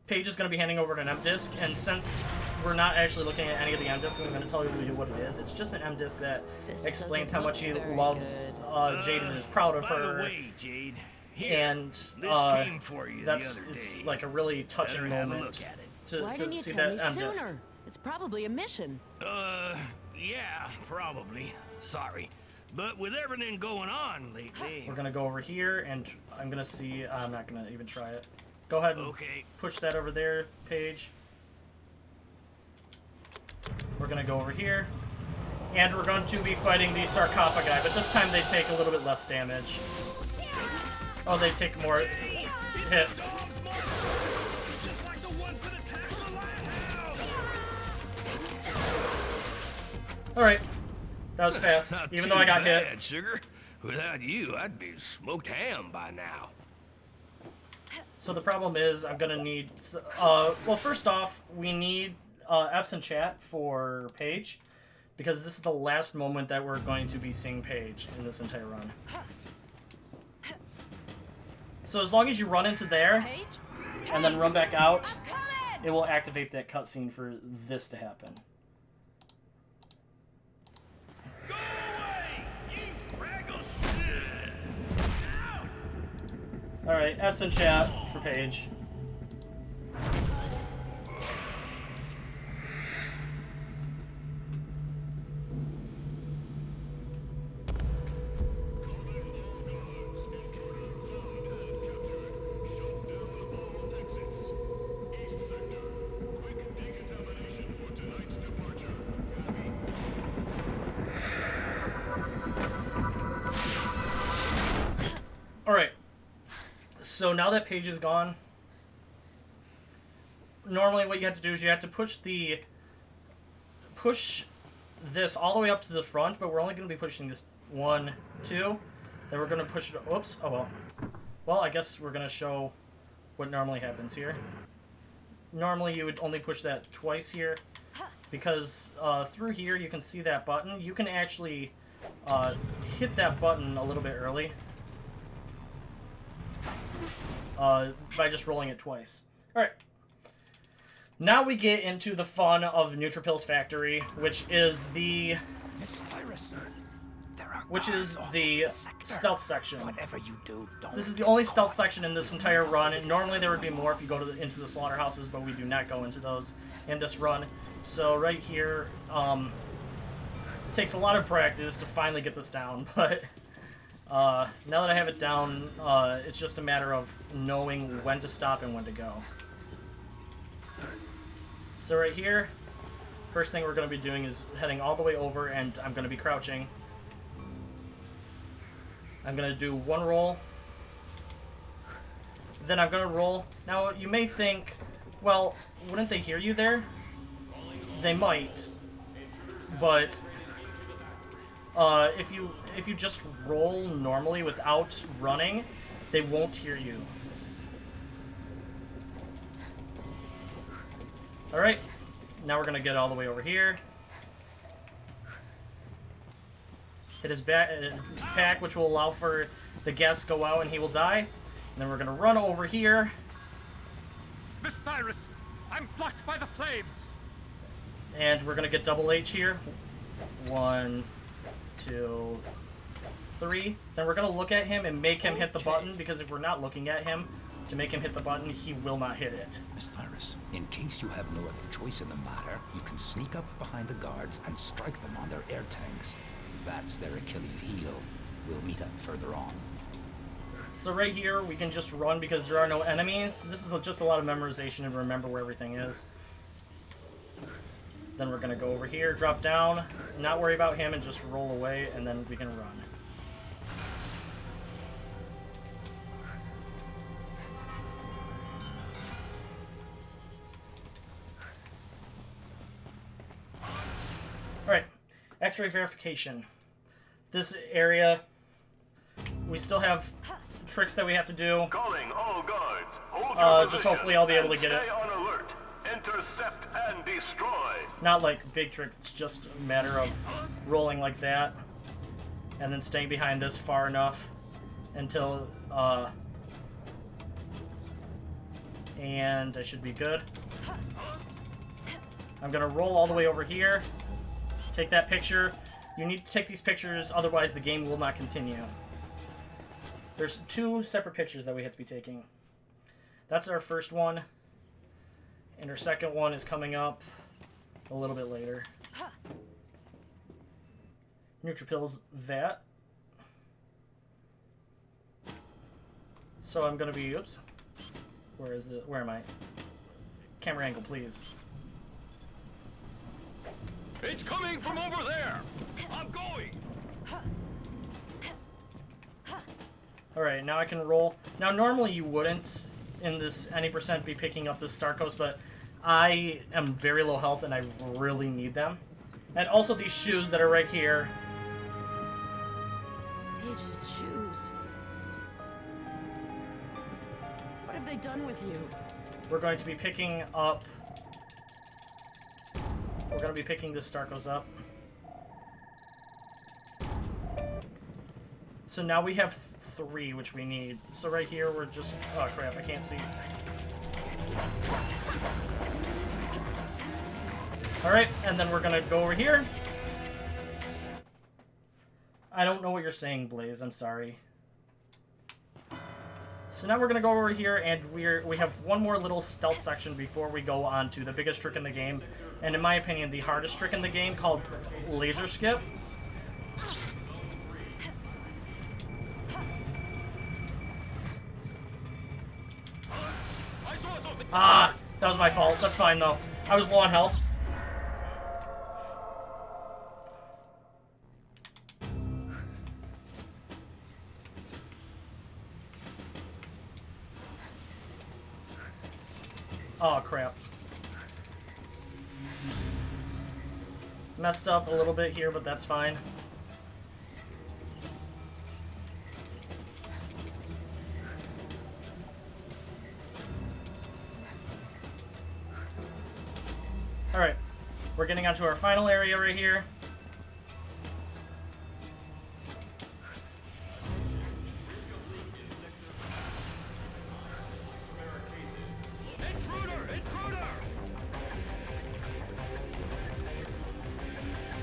Paige is gonna be handing over an M-Disc, and since we're not actually looking at any of the M-Discs, I'm gonna tell you what it is. It's just an M-Disc that explains how much he loves Jade and is proud of her. By the way, Jade, and came for you it's the other day. like a really touching moment to Why didn't you see tell me that M-Disc. sooner? It's probably a mission. Yeah, probably. Sorry. But with everything going on lately... We're gonna go over here, and I'm gonna see... I'm not gonna even try it. Go ahead and push that over there, Paige. We're gonna go over here. And we're going to be fighting the sarcophagi, but this time they take a little bit less damage. Oh, they take more hits. Alright. That was fast, even though I got hit. Sugar. Without you, I'd be smoked ham by now. So the problem is, I'm gonna need... well, first off, we need F's in chat for Paige, because this is the last moment that we're going to be seeing Paige in this entire run. So as long as you run into there, and then run back out, it will activate that cutscene for this to happen. Alright, F's in chat for Paige. So now that page is gone, normally what you have to do is you have to push this all the way up to the front, but we're only going to be pushing this 1, 2. Then we're going to push it. Oops. Oh well. Well, I guess we're going to show what normally happens here. Normally you would only push that twice here, because through here you can see that button. You can actually hit that button a little bit early by just rolling it twice. Alright. Now we get into the fun of NUTRIPILS Factory, which is the stealth section. Whatever you do, don't this is the only stealth section in this entire run. And normally there would be more if you go into the slaughterhouses, but we do not go into those in this run. So right here, it takes a lot of practice to finally get this down, but now that I have it down, it's just a matter of knowing when to stop and when to go. So right here, first thing we're going to be doing is heading all the way over, and I'm going to be crouching. I'm going to do 1 roll. Then I'm going to roll. Now, you may think, well, wouldn't they hear you there? They might. But if you just roll normally without running, they won't hear you. Alright, now we're going to get all the way over here. Hit his pack, which will allow for the gas to go out and he will die. And then we're going to run over here. Miss Tyrus, I'm blocked by the flames. And we're going to get double H here. 1, 2, 3. Then we're going to look at him and make him hit the button, because if we're not looking at him to make him hit the button, he will not hit it. Miss Tyrus, in case you have no other choice in the matter, you can sneak up behind the guards and strike them on their air tanks. That's their Achilles heel. We'll meet up further on. So right here, we can just run because there are no enemies. This is just a lot of memorization and remember where everything is. Then we're going to go over here, drop down, not worry about him, and just roll away, and then we can run. Alright, X-ray verification. This area, we still have tricks that we have to do. Calling all guards. Hold your just hopefully I'll be able to get it. Stay on alert. Intercept and destroy. Not like big tricks, it's just a matter of rolling like that and then staying behind this far enough until and I should be good. I'm gonna roll all the way over here, take that picture. You need to take these pictures, otherwise the game will not continue. There's 2 separate pictures that we have to be taking. That's our first one, and our second one is coming up a little bit later. NUTRIPILS VAT. So I'm gonna be, oops. Where am I? Camera angle, please. It's coming from over there! I'm going! Alright, now I can roll. Now normally you wouldn't in this any percent be picking up this Star Coast, but I am very low health and I really need them. And also these shoes that are right here. Paige's shoes. What have they done with you? We're going to be picking up... We're going to be picking this Starkos up. So now we have 3, which we need. So right here, we're just... Oh, crap, I can't see. Alright, and then we're going to go over here. I don't know what you're saying, Blaze. I'm sorry. So now we're going to go over here, and we have one more little stealth section before we go on to the biggest trick in the game. And in my opinion, the hardest trick in the game, called Laser Skip. Ah! That was my fault. That's fine, though. I was low on health. Oh, crap. Messed up a little bit here, but that's fine. Alright, we're getting onto our final area right here.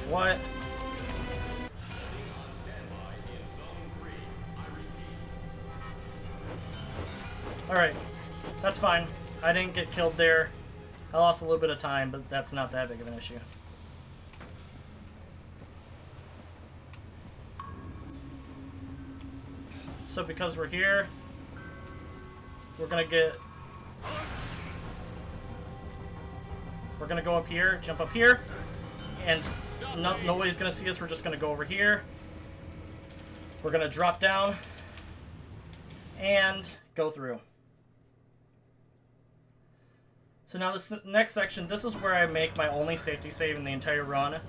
What? Alright, that's fine. I didn't get killed there. I lost a little bit of time, but that's not that big of an issue. So because we're here, we're gonna go up here, jump up here, and nobody's gonna see us. We're just gonna go over here. We're gonna drop down and go through. So now this next section, this is where I make my only safety save in the entire run,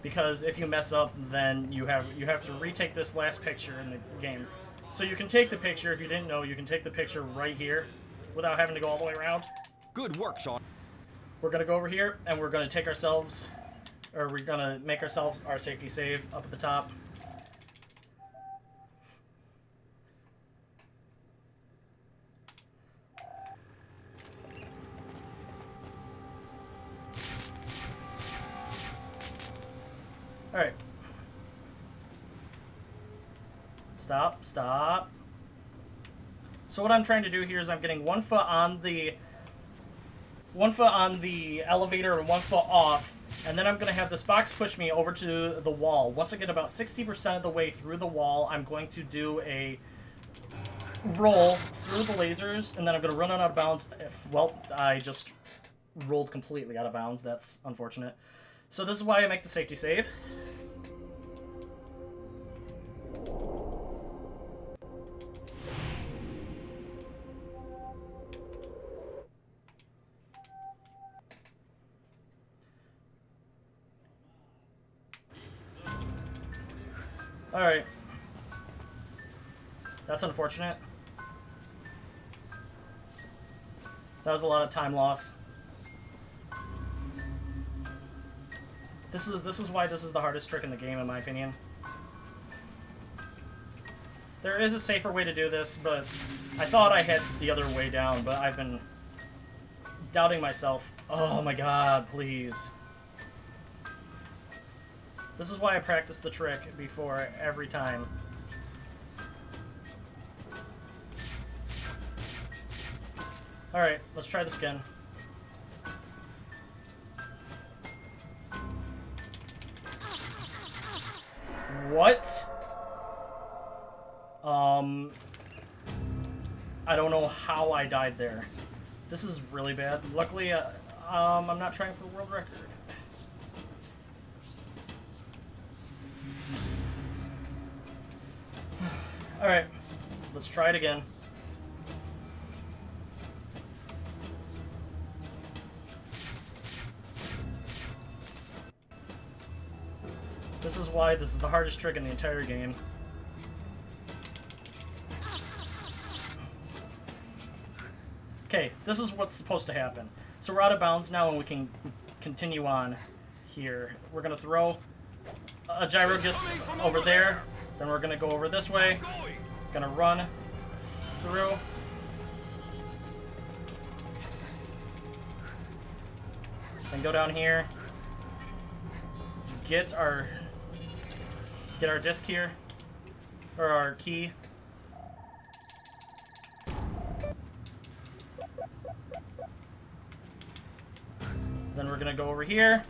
because if you mess up, then you have to retake this last picture in the game. So you can take the picture, if you didn't know, you can take the picture right here without having to go all the way around. Good work, Sean. We're gonna go over here and we're gonna take ourselves, or we're gonna make ourselves our safety save up at the top. Alright. Stop, stop. So what I'm trying to do here is I'm getting 1 foot on the elevator and 1 foot off, and then I'm going to have this box push me over to the wall. Once I get about 60% of the way through the wall, I'm going to do a roll through the lasers, and then I'm going to run out of bounds. Well, I just rolled completely out of bounds. That's unfortunate. So this is why I make the safety save. Alright. That's unfortunate. That was a lot of time loss. This is why this is the hardest trick in the game, in my opinion. There is a safer way to do this, but I thought I had the other way down, but I've been doubting myself. Oh my god, please. This is why I practice the trick before every time. Alright, let's try this again. What? I don't know how I died there. This is really bad. Luckily, I'm not trying for the world record. Alright, let's try it again. This is why this is the hardest trick in the entire game. Okay, this is what's supposed to happen. So we're out of bounds now and we can continue on here. We're going to throw a gyro just over there. Then we're going to go over this way. Going to run through. Then go down here. Get our disc here. Or our key. Then we're going to go over here.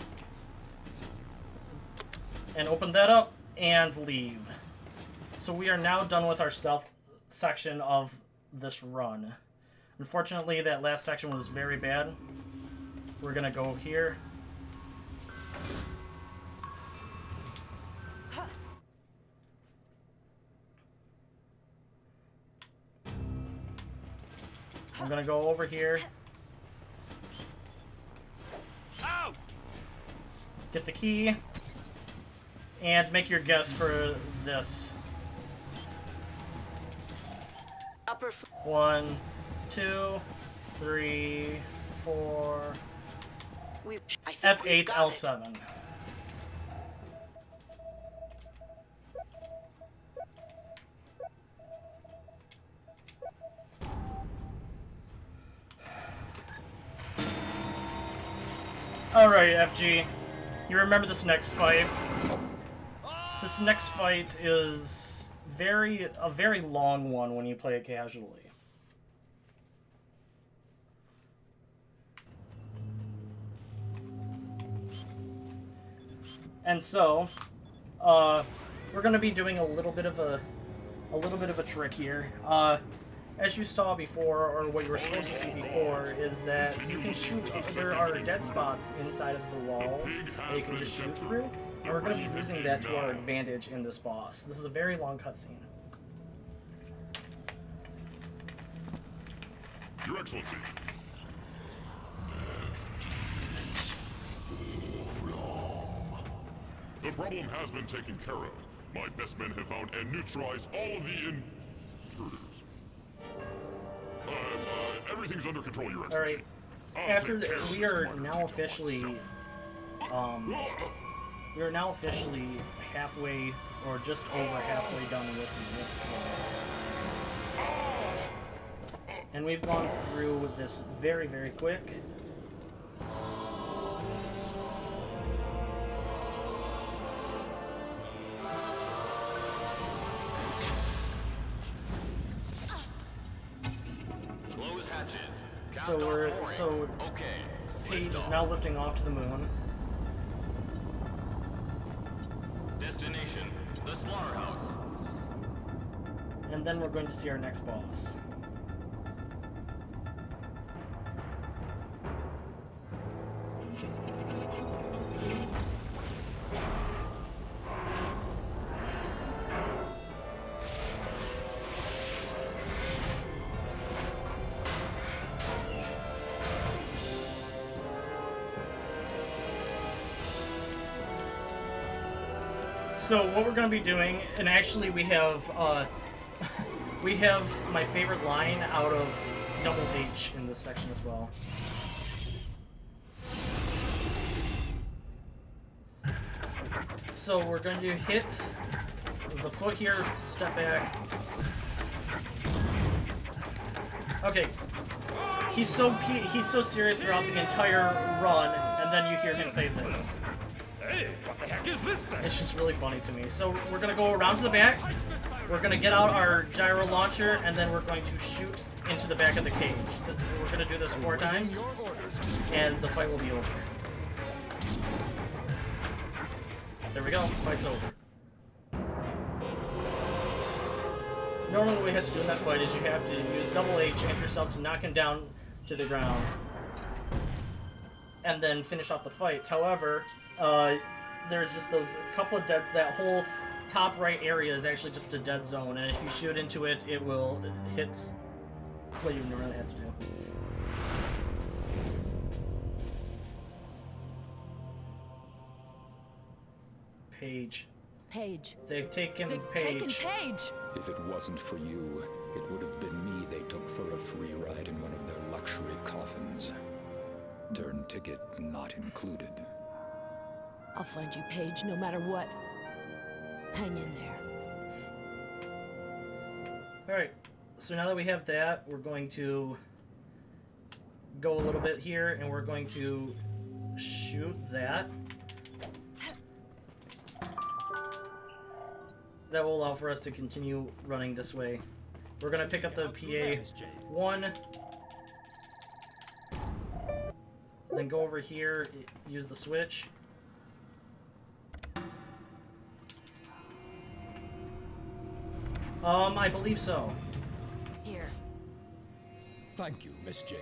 And open that up and leave. So we are now done with our stealth section of this run. Unfortunately, that last section was very bad. We're gonna go here. I'm gonna go over here. Get the key. And make your guess for this. Upper 1, 2, 3, 4. F8, L7. Alright, FG. You remember this next fight? This next fight is a very long one when you play it casually. And so, we're gonna be doing a little bit of a trick here. As you saw before, or what you were supposed to see before, is that you can shoot. There are dead spots inside of the walls that you can just shoot through, and we're going to be using that to our advantage in this boss. This is a very long cutscene. Your Excellency. The problem has been taken care of. My best men have found and neutralized all of the intruders. Everything's under control, Your Excellency. Alright. After this, we are now officially halfway, or just over halfway done with this game. And we've gone through this very, very quick. So Paige is now lifting off to the moon. Destination, the slaughterhouse. And then we're going to see our next boss. So what we're going to be doing, and actually we have my favorite line out of Double H in this section as well. So we're going to hit the foot here, step back. Okay, he's so serious throughout the entire run, and then you hear him say this. Hey, what the heck is this thing? It's just really funny to me. So we're gonna go around to the back. We're gonna get out our gyro launcher, and then we're going to shoot into the back of the cage. We're gonna do this 4 times, and the fight will be over. There we go. Fight's over. Normally what we have to do in that fight is you have to use Double H and yourself to knock him down to the ground, and then finish off the fight. However, there's just those couple of that whole top right area is actually just a dead zone, and if you shoot into it, it will hit what you normally have to do. Paige. They've taken Paige. If it wasn't for you, it would have been me they took for a free ride in one of their luxury coffins. Turn ticket not included. I'll find you, Paige, no matter what. Hang in there. Alright, so now that we have that, we're going to go a little bit here, and we're going to shoot that. That will allow for us to continue running this way. We're going to pick up the PA-1. Then go over here, use the switch. I believe so. Here. Thank you, Miss Jade.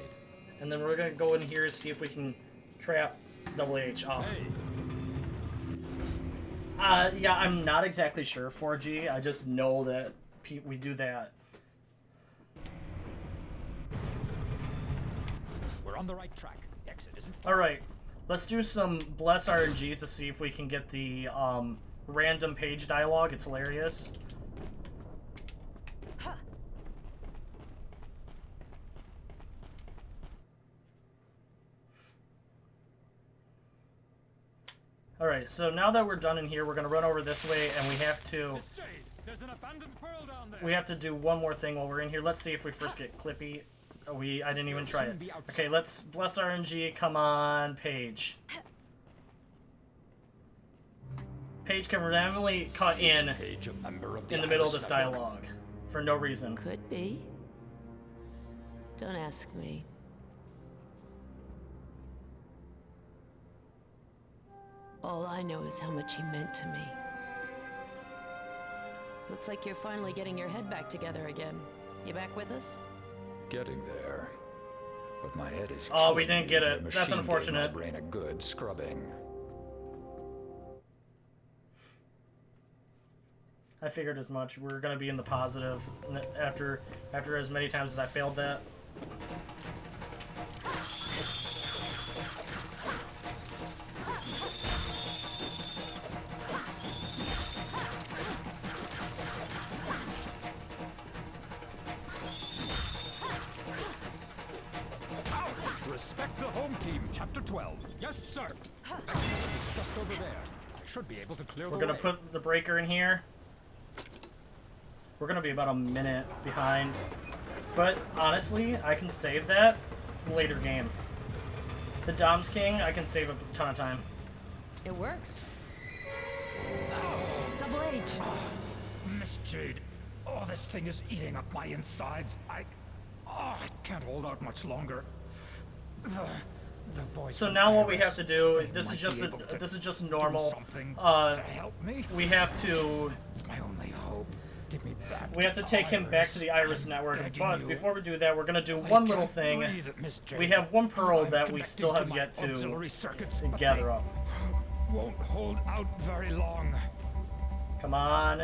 And then we're gonna go in here and see if we can trap Double H off. Yeah, I'm not exactly sure, 4G. I just know that we do that. We're on the right track. Exit isn't far. Alright, Let's do some bless RNGs to see if we can get the random page dialogue. It's hilarious. Alright, so now that we're done in here, we're going to run over this way, and we have to... There's an abandoned pearl down there. We have to do one more thing while we're in here. Let's see if we first get Clippy. Oh, I didn't even try it. Okay, let's bless RNG. Come on, Paige. Paige can randomly cut in the middle of this dialogue for no reason. Could be. Don't ask me. All I know is how much he meant to me. Looks like you're finally getting your head back together again. You back with us? Getting there. But my head is oh, we didn't get it. That's unfortunate. My brain a good scrubbing. I figured as much. We're gonna be in the positive after as many times as I failed that. Respect the home team, Chapter 12. Yes, sir. It's just over there. I should be able to clear the way. We're gonna put the breaker in here. We're gonna be about a minute behind. But honestly, I can save that later game. The Dom's King, I can save a ton of time. It works. Double H. Miss Jade, oh, this thing is eating up my insides. I can't hold out much longer. The boys so now what we have to do, this is just normal. To help me. We have to. It's my only hope. Get me back. We have to take him back to the Iris network. But before we do that, we're gonna do one little thing. We have one pearl that we still have yet to gather up. Won't hold out very long. Come on.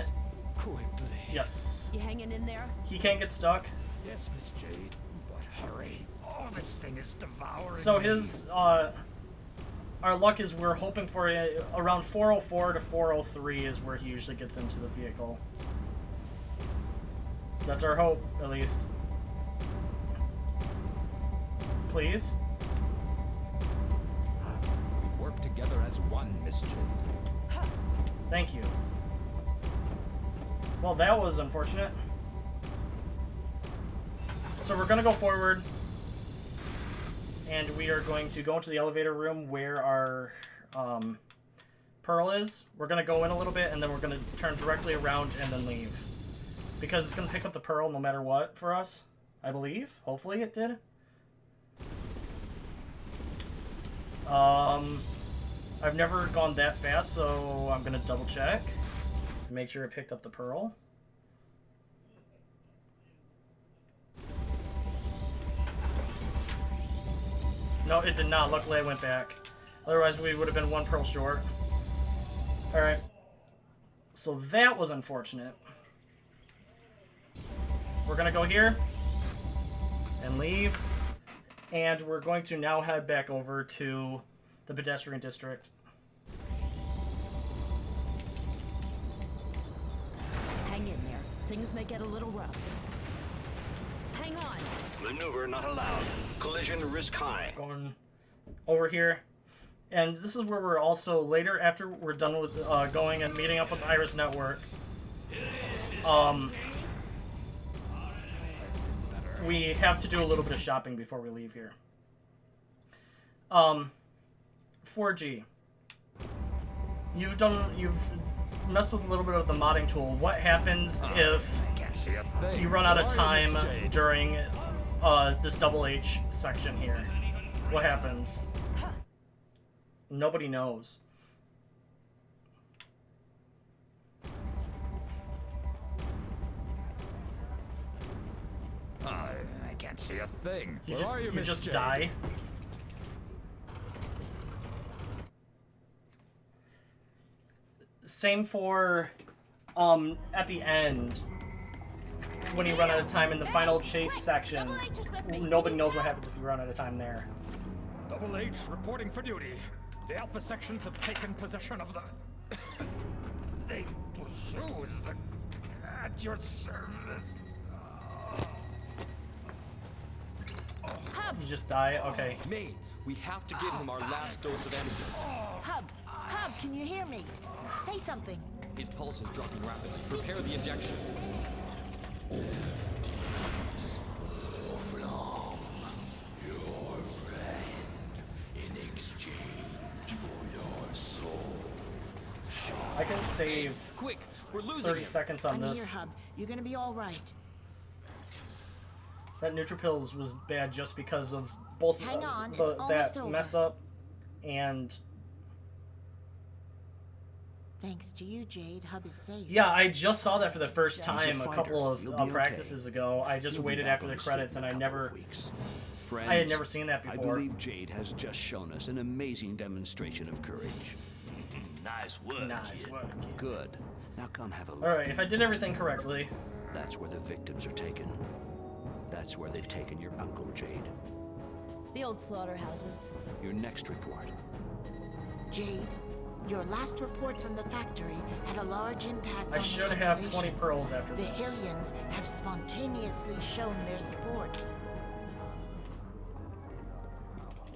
Quickly. Yes. You hanging in there? He can't get stuck. Yes, Miss Jade, but hurry. Oh, this thing is devouring so his, our luck is we're hoping for around 404 to 403 is where he usually gets into the vehicle. That's our hope, at least. Please? We work together as one, Miss Jade. Thank you. Well, that was unfortunate. So we're gonna go forward. And we are going to go into the elevator room where our pearl is. We're going to go in a little bit, and then we're going to turn directly around and then leave. Because it's going to pick up the pearl no matter what for us, I believe. Hopefully it did. I've never gone that fast, so I'm going to double check to make sure it picked up the pearl. No, it did not. Luckily, I went back. Otherwise, we would have been one pearl short. Alright. So that was unfortunate. We're going to go here and leave. And we're going to now head back over to the pedestrian district. Hang in there. Things may get a little rough. Hang on. Maneuver not allowed. Collision risk high. Going over here. And this is where we're also later, after we're done with going and meeting up with the Iris Network. We have to do a little bit of shopping before we leave here. 4G. You've messed with a little bit of the modding tool. What happens if you run out of time during this double H section here? What happens? Nobody knows. I can't see a thing. You, Where are you, you Miss just Jade? die. Same for at the end when you run out of time in the final chase section. Nobody knows what happens if you run out of time there. Double H reporting for duty. The Alpha sections have taken possession of the... They choose the... At your service. You just die? Okay. May, we have to give him our last dose of antidote. Hub, can you hear me? Say something. His pulse is dropping rapidly. Prepare the injection. Your friend in exchange for your soul. I can save quick. We're losing 30 seconds on I'm this. here, Hub. You're gonna be all right. That NUTRIPILS was bad just because of both Hang on, it's that almost over. mess up and Thanks to you, Jade, Hub is safe. yeah, I just saw that for the first As a time a fighter, couple of you'll be okay. practices ago. I just You'll be waited back after on the the credits street and in I a couple never of weeks. Friends, I had never seen that I before. believe Jade has just shown us an amazing demonstration of courage. Nice work, Nice kid. work, kid. Good. Now come have a look. Alright, if I did everything correctly. That's where the victims are taken. That's where they've taken your uncle, Jade. The old slaughterhouses. Your next report. Jade, your last report from the factory had a large impact on I the should have population. 20 pearls after The this. HILLYS have spontaneously shown their support.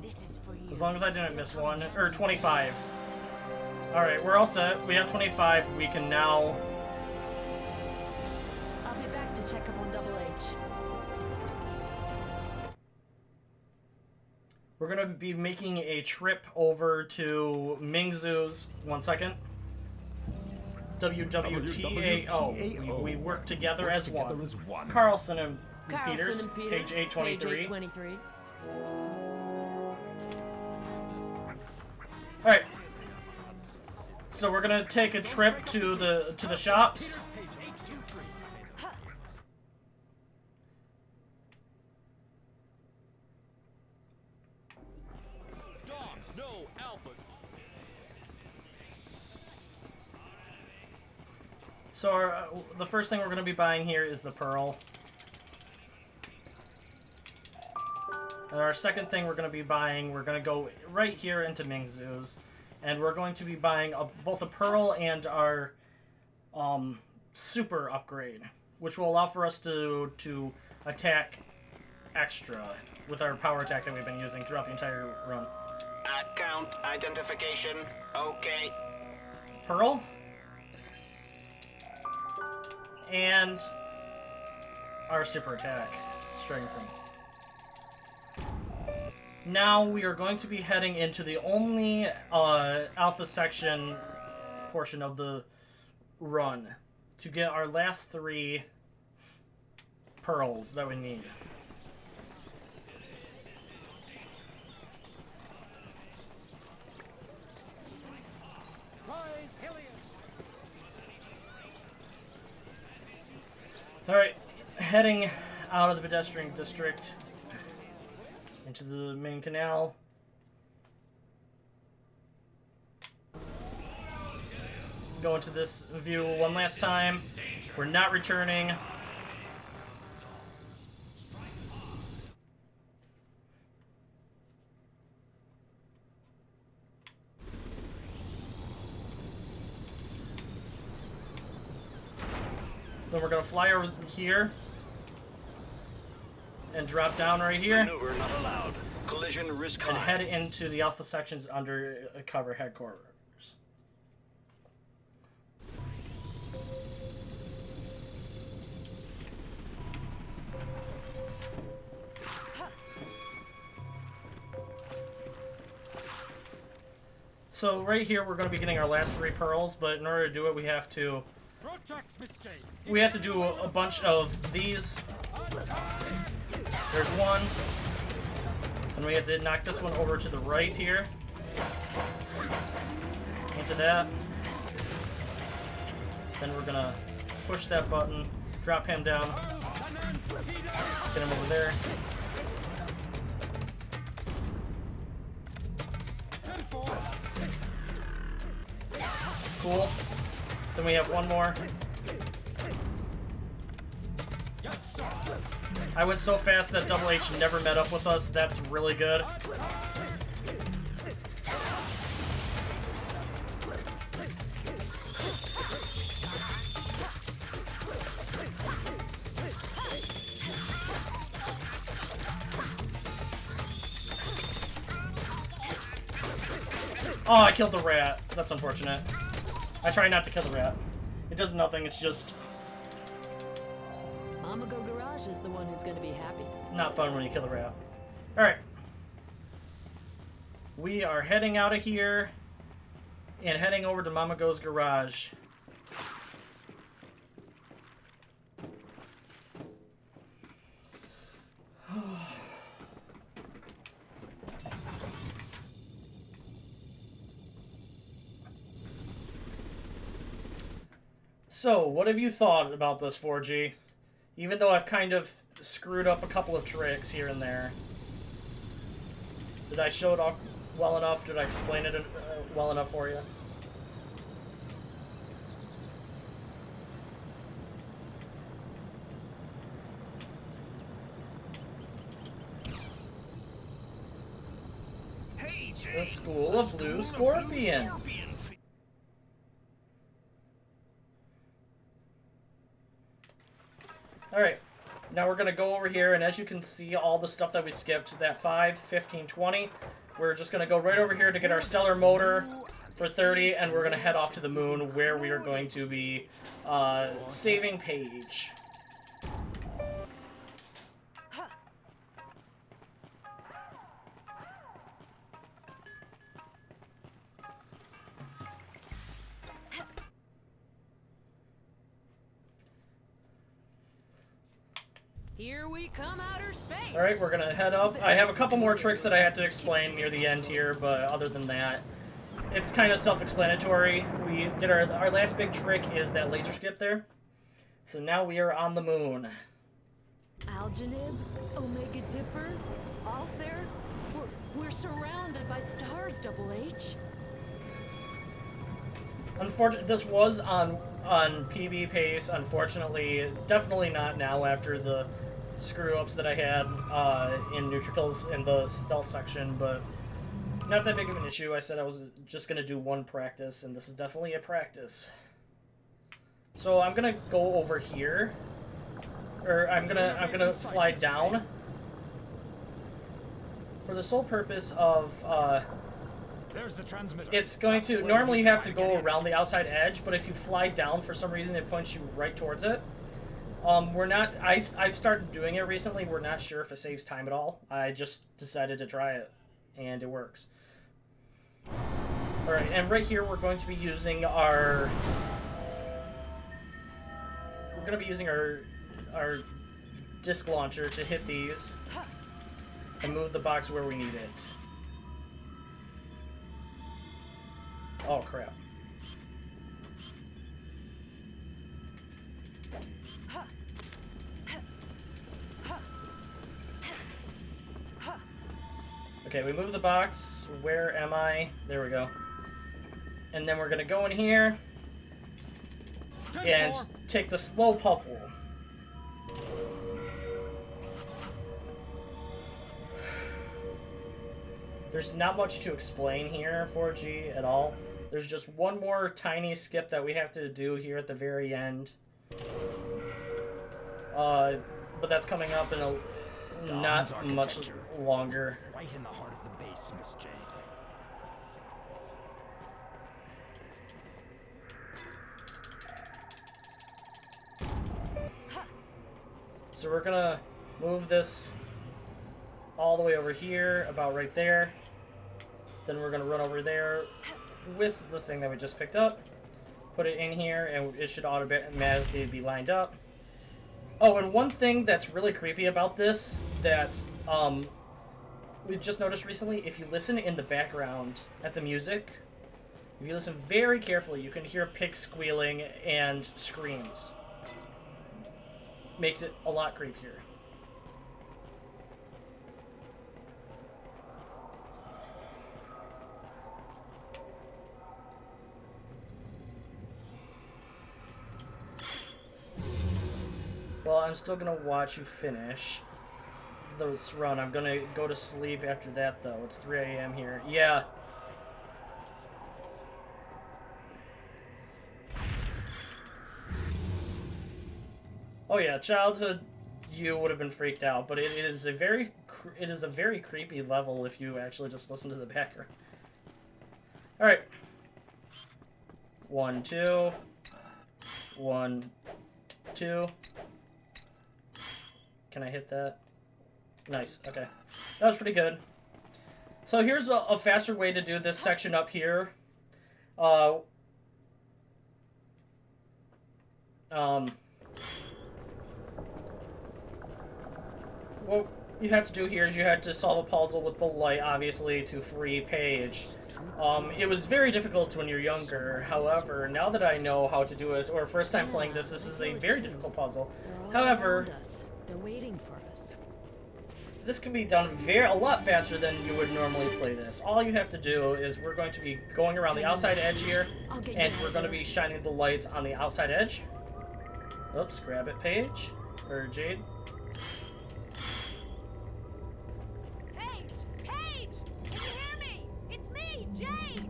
This is for you. As long as I didn't miss one. Or 25. Alright, we're all set. We have 25. We can now... I'll be back to check up on Double H. We're gonna be making a trip over to Mingzu's. 1 second. WWTAO. We work together as one. Carlson and Peters, page 823. Alright. So we're gonna take a trip to the shops. So the first thing we're going to be buying here is the pearl. And our second thing we're going to be buying, we're going to go right here into Mingzu's. And we're going to be buying both a pearl and our super upgrade, which will allow for us to attack extra with our power attack that we've been using throughout the entire run. Account identification. Okay. Pearl. And our super attack, strengthen. Now we are going to be heading into the only alpha section portion of the run to get our last 3 pearls that we need. Alright, heading out of the pedestrian district into the main canal. Go into this view one last time. We're not returning. Then we're gonna fly over here and drop down right here. Maneuver not allowed. Collision risk and high. head into the alpha sections under cover headquarters. So right here we're going to be getting our last 3 pearls, but in order to do it we have to do a bunch of these. There's one. And we have to knock this one over to the right here. Into that. Then we're gonna push that button, drop him down, get him over there. Cool. Then we have one more. I went so fast that Double H never met up with us. That's really good. Oh, I killed the rat. That's unfortunate. I try not to kill the rat. It does nothing, it's just... Mama Go Garage is the one who's gonna be happy. Not fun when you kill the rat. Alright. We are heading out of here and heading over to Mama Go's garage. So, what have you thought about this 4G? Even though I've kind of screwed up a couple of tricks here and there. Did I show it off well enough? Did I explain it well enough for you? Hey, Jay, The School of Blue Scorpion. Alright, now we're going to go over here, and as you can see, all the stuff that we skipped, that 5, 15, 20, we're just going to go right over here to get our stellar motor for 30, and we're going to head off to the moon, where we are going to be saving Paige. Here we come, outer space. Alright, we're gonna head up. I have a couple more tricks that I have to explain near the end here, but other than that, it's kind of self-explanatory. We did our last big trick is that laser skip there. So now we are on the moon. Algenib, Omega Dipper, Alther, we're surrounded by stars, Double H. Unfortunately, this was on PB pace. Unfortunately, definitely not now after the screw-ups that I had in NUTRIPILS in the stealth section, but not that big of an issue. I said I was just gonna do one practice, and this is definitely a practice. So I'm gonna go over here, or I'm gonna fly down for the sole purpose of There's the transmitter. it's going to normally you have to go around the outside edge, but if you fly down for some reason, it points you right towards it. We're not. I've started doing it recently. We're not sure if it saves time at all. I just decided to try it, and it works. All right, and right here we're going to be using our. We're going to be using our disc launcher to hit these and move the box where we need it. Oh crap. Okay, we move the box. Where am I? There we go. And then we're gonna go in here and take the slow puzzle. There's not much to explain here, 4G, at all. There's just one more tiny skip that we have to do here at the very end. But that's coming up in a not much longer. Right in the heart of the base, Miss Jade. So we're gonna move this all the way over here, about right there. Then we're gonna run over there with the thing that we just picked up, put it in here, and it should automatically be lined up. Oh, and one thing that's really creepy about this that we've just noticed recently, if you listen in the background at the music, if you listen very carefully, you can hear pigs squealing and screams. Makes it a lot creepier. Well, I'm still gonna watch you finish this run. I'm gonna go to sleep after that, though. It's 3 a.m. here. Yeah. Oh yeah, childhood you would have been freaked out, but it is a very creepy level if you actually just listen to the background. Alright. 1, 2. 1, 2. Can I hit that? Nice, okay. That was pretty good. So here's a faster way to do this section up here. What you have to do here is you had to solve a puzzle with the light, obviously, to free Paige. It was very difficult when you're younger. However, now that I know how to do it, or first time playing this, this is a very difficult puzzle. However, they're waiting for us. This can be done a lot faster than you would normally play this. All you have to do is we're going to be going around the outside edge here, and we're going to be shining the lights on the outside edge. Oops, grab it, Paige. Or Jade. Paige! Paige! Can you hear me? It's me, Jade!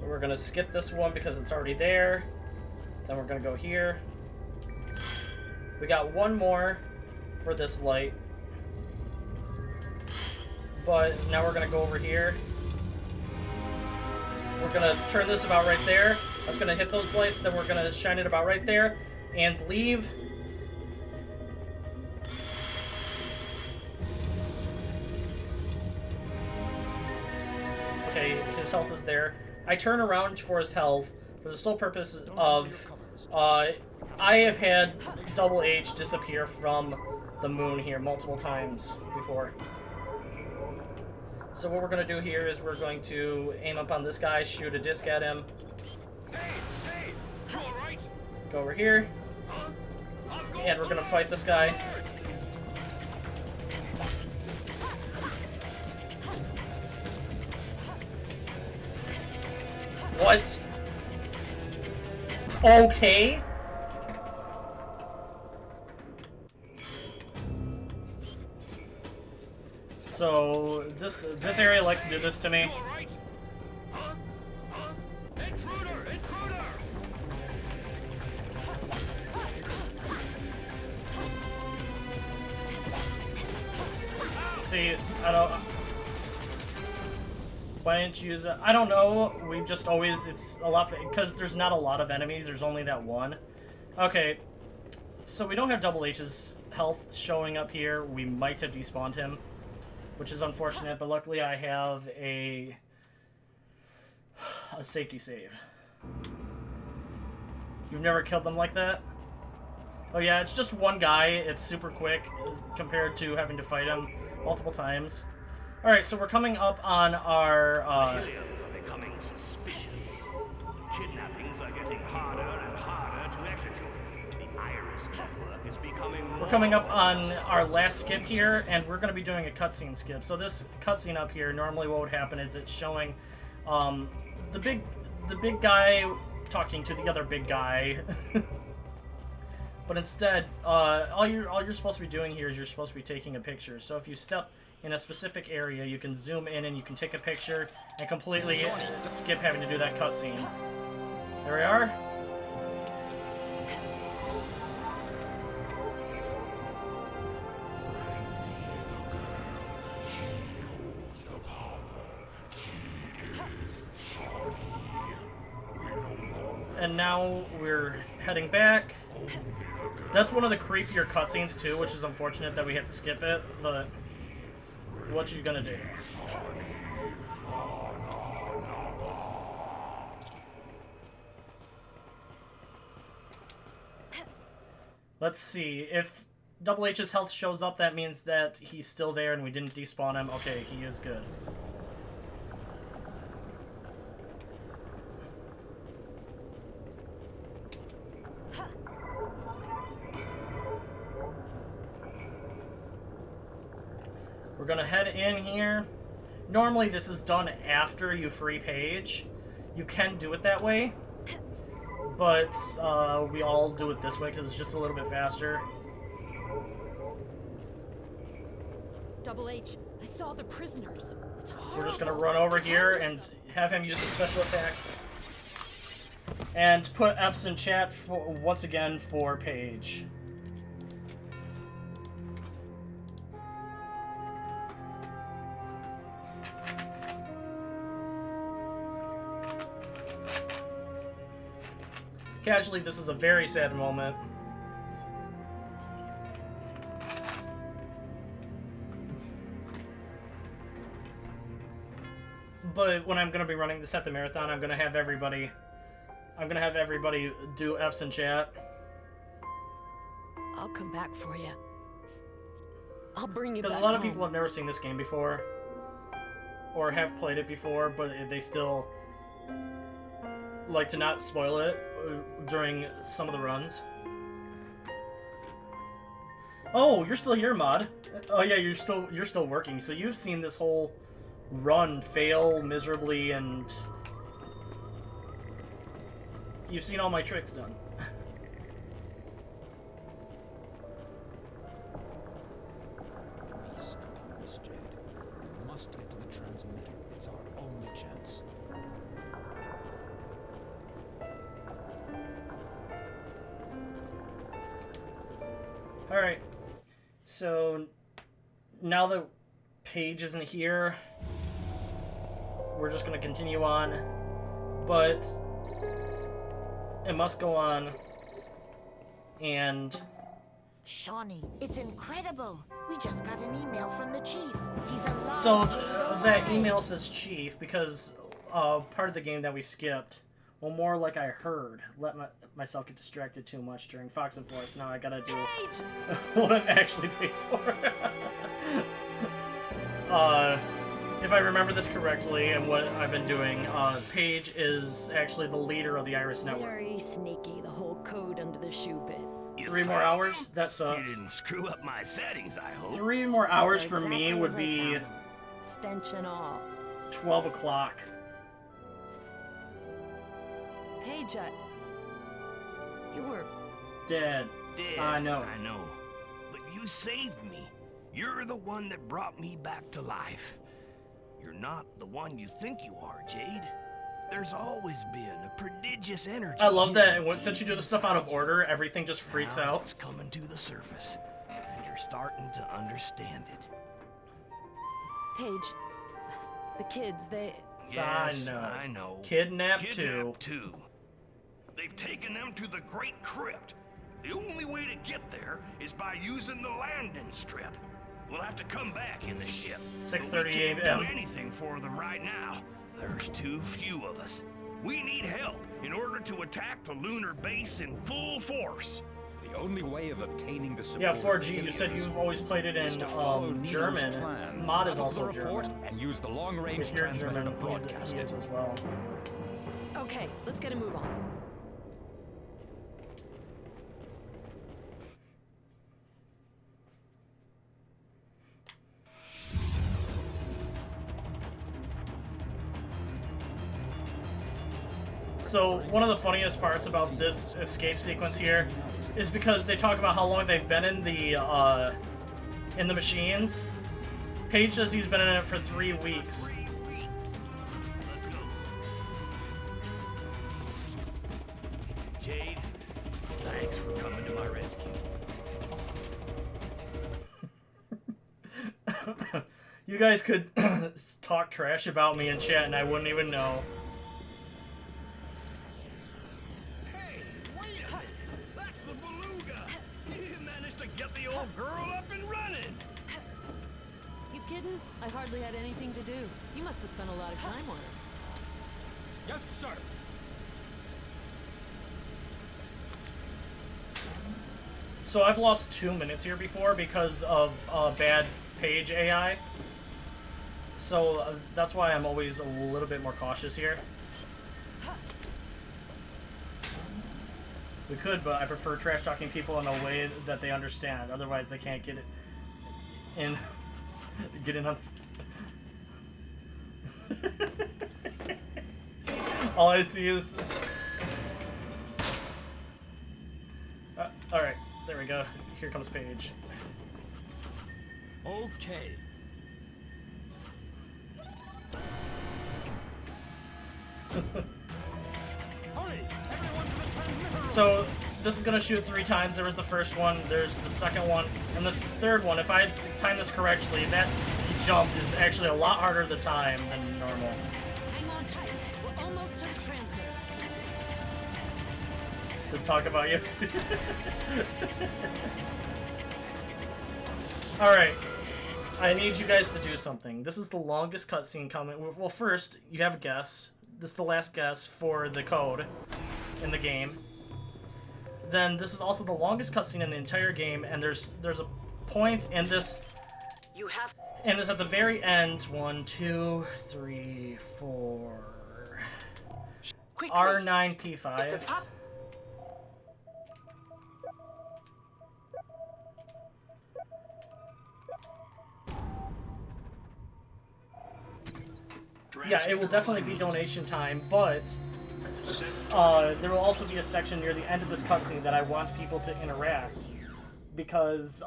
We're going to skip this one because it's already there. Then we're going to go here. We got one more for this light. But now we're going to go over here. We're going to turn this about right there. That's going to hit those lights. Then we're going to shine it about right there. And leave. Okay, his health is there. I turn around for his health for the sole purpose of... I have had Double H disappear from the moon here multiple times before. So what we're going to do here is we're going to aim up on this guy, shoot a disc at him. Hey, you alright? Go over here. And we're going to fight this guy. What? Okay. So this area likes to do this to me. See, I don't. Why didn't you use it? I don't know. We've just always, it's a lot, because there's not a lot of enemies. There's only that one. Okay, so we don't have Double H's health showing up here. We might have despawned him, which is unfortunate, but luckily I have a safety save. You've never killed them like that? Oh yeah, it's just one guy. It's super quick compared to having to fight him multiple times. Alright, so we're coming up on our... The Hillyons are becoming suspicious. Kidnappings are getting harder and harder to execute. The Iris network is becoming more... We're coming up on our last skip here, and we're going to be doing a cutscene skip. So this cutscene up here, normally what would happen is it's showing the big guy talking to the other big guy. But instead, all you're supposed to be doing here is you're supposed to be taking a picture. So if you step in a specific area, you can zoom in and you can take a picture and completely skip having to do that cutscene. There we are. And now we're heading back. That's one of the creepier cutscenes too, which is unfortunate that we have to skip it, but what you gonna do? Let's see. If Double H's health shows up, that means that he's still there and we didn't despawn him. Okay, he is good. We're gonna head in here. Normally this is done after you free Paige. You can do it that way, but we all do it this way because it's just a little bit faster. Double H, I saw the prisoners. It's horrible. We're just gonna run over here and have him use a special attack. And put F's in chat for, once again for Paige. Casually, this is a very sad moment. But when I'm gonna be running this at the marathon, I'm gonna have everybody do F's in chat. I'll come back for you. I'll bring you back. Because a lot of home. people have never seen this game before, or have played it before, but they still like to not spoil it during some of the runs. Oh, you're still here, Mod. Oh yeah, you're still working. So you've seen this whole run fail miserably, and you've seen all my tricks done. Be strong, Miss Jade. We must get to the transmitter. It's our only chance. Alright. So now that Paige isn't here, we're just gonna continue on. But it must go on. And Shawnee, it's incredible. We just got an email from the chief. He's alive. so that email says Chief because part of the game that we skipped, well, more like I heard, let myself get distracted too much during Fox and Forest. Now I gotta do what I'm actually paid for. If I remember this correctly and what I've been doing, Paige is actually the leader of the Iris Network. Very sneaky, the whole code under the shoe bit. 3 more hours? That sucks. You didn't screw up my settings, I hope. 3 more hours for Exactly me as would I be found them. Stench and all. 12 o'clock. Paige, you were Dead. Dead, I know. I know. But you saved me. You're the one that brought me back to life. You're not the one you think you are, Jade. There's always been a prodigious energy. I love that, and since you do the stuff out of order, everything just freaks Now out. It's coming to the surface, and you're starting to understand it. Paige. The kids, they... Yes, I know. know. Kidnapped too. They've taken them to the Great Crypt. The only way to get there is by using the landing strip. We'll have to come back in the ship. 6:30 We can't a.m. do anything for them right now. There's too few of us. We need help in order to attack the lunar base in full force. The only way of obtaining the support Yeah, 4G, you said you've always played it in German. Mod is also German. And use the long-range If you're transmitter German, to broadcast he it. is as well. Okay, let's get a move on. So one of the funniest parts about this escape sequence here is because they talk about how long they've been in the machines. Paige says he's been in it for 3 weeks. Jade, thanks for coming to my rescue. You guys could talk trash about me in chat and I wouldn't even know. Hey, wait a minute! That's the beluga! You managed to get the old girl up and running! You kidding? I hardly had anything to do. You must have spent a lot of time on it. Yes, sir. So I've lost 2 minutes here before because of bad Paige AI. So that's why I'm always a little bit more cautious here. We could, but I prefer trash talking people in a way that they understand. Otherwise, they can't get it in. Get in on. All I see is. All right, there we go. Here comes Paige. Okay. So this is gonna shoot 3 times. There was the first one, there's the second one, and the third one. If I time this correctly, that jump is actually a lot harder to time than normal. Hang on tight. We're almost to the transmitter. to talk about you. Alright. I need you guys to do something. This is the longest cutscene coming. Well, first, you have a guess. This is the last guess for the code in the game. Then this is also the longest cutscene in the entire game, and there's a point in this. You have. And it's at the very end. 1, 2, 3, 4. Quickly. R9P5. Yeah, it will definitely be donation time, but there will also be a section near the end of this cutscene that I want people to interact, because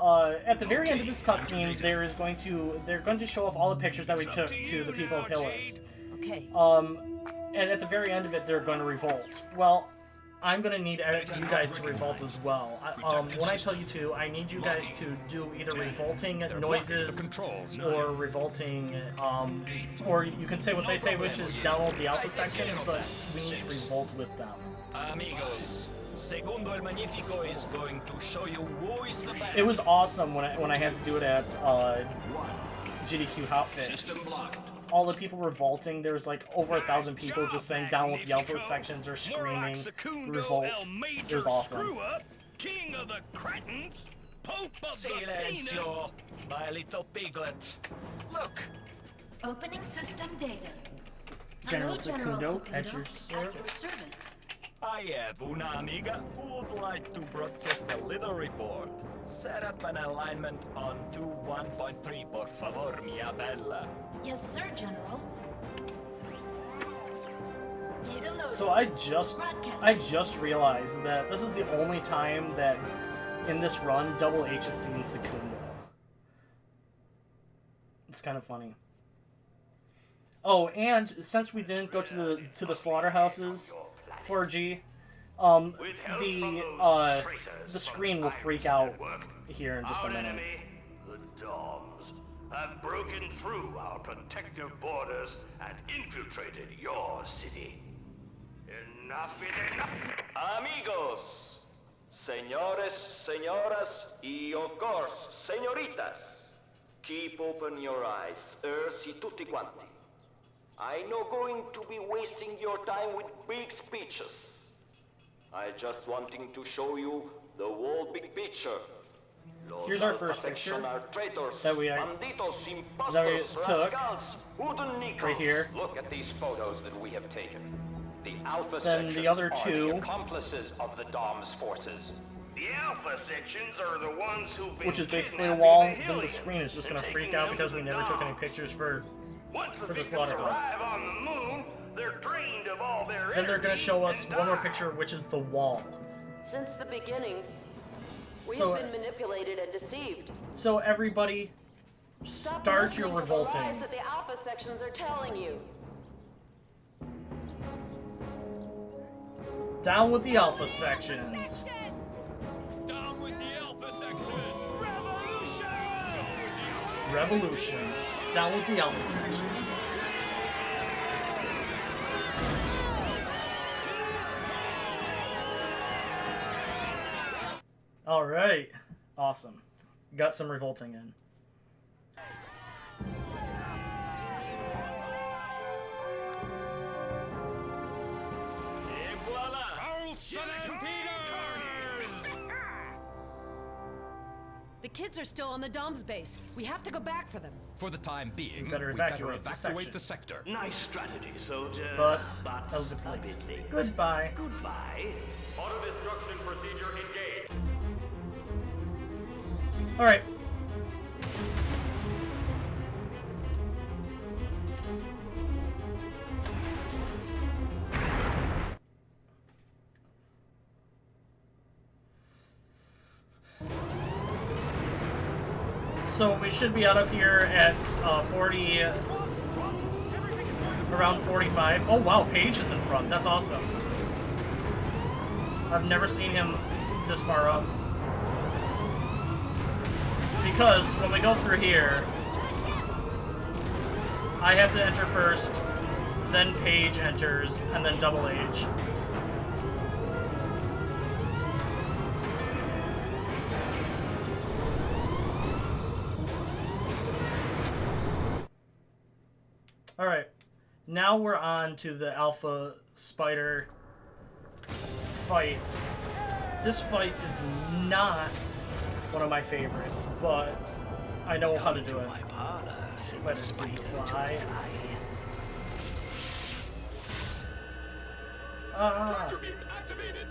at the very end of this cutscene, they're going to show off all the pictures that we took to the people of HILLYS. Okay. And at the very end of it, they're going to revolt. Well, I'm going to need you guys to revolt as well. When I tell you to, I need you guys to do either revolting noises or revolting, or you can say what they say, which is download the alpha section, but we need to revolt with them. Amigos, Segundo el Magnifico is going to show you who is the best. It was awesome when I had to do it at GDQ Hotfix. All the people revolting, there was like over 1,000 people just saying download the alpha sections or screaming revolt. It was awesome. King of the Cretans, Pope of Silencio, my little piglet. Look. Opening system data. General Hello, Secundo, General at your Secundo. At your service. service. I have una amiga who would like to broadcast a little report. Set up an alignment on 2.1.3, por favor, mia bella. Yes, sir, General. Data loaded. So I just realized that this is the only time that in this run Double H has seen Secundo. It's kind of funny. Oh, and since we didn't go to the slaughterhouses 4G, the screen will freak out here in just a minute. The DOMs have broken through our protective borders and infiltrated your city. Enough is enough. Amigos, señores, señoras, y of course, señoritas. Keep open your eyes, si tutti quanti. I'm not going to be wasting your time with big speeches. I just wanting to show you the whole big picture. Here's our first picture that we took right here. Look at these photos that we have taken. The Alpha Then the other two, the accomplices of the DOM's forces. The Alpha sections are the ones who've been which is basically a wall. Then the screen is just going to freak out because we never took any pictures for the slaughterhouse. Then they're going to show us one more picture, which is the wall. Since the beginning, we've been manipulated and deceived. So everybody, start your revolting. The lies that the Alpha sections are telling you. Down with the Alpha sections. Down with the Alpha sections. Revolution. Down with the Alpha sections. Alright. Awesome. Got some revolting in. The kids are still on the DOM's base. We have to go back for them. For the time being, we better evacuate the sector. Nice strategy, soldier. But a little bit late. Goodbye. Goodbye. Auto destruction procedure engaged. Alright. So we should be out of here at around 45. Oh wow, Paige is in front. That's awesome. I've never seen him this far up. Because when we go through here, I have to enter first, then Paige enters, and then Double H. Alright. Now we're on to the Alpha Spider fight. This fight is not one of my favorites, but I know how to do it. Let's fly. Tractor beam activated.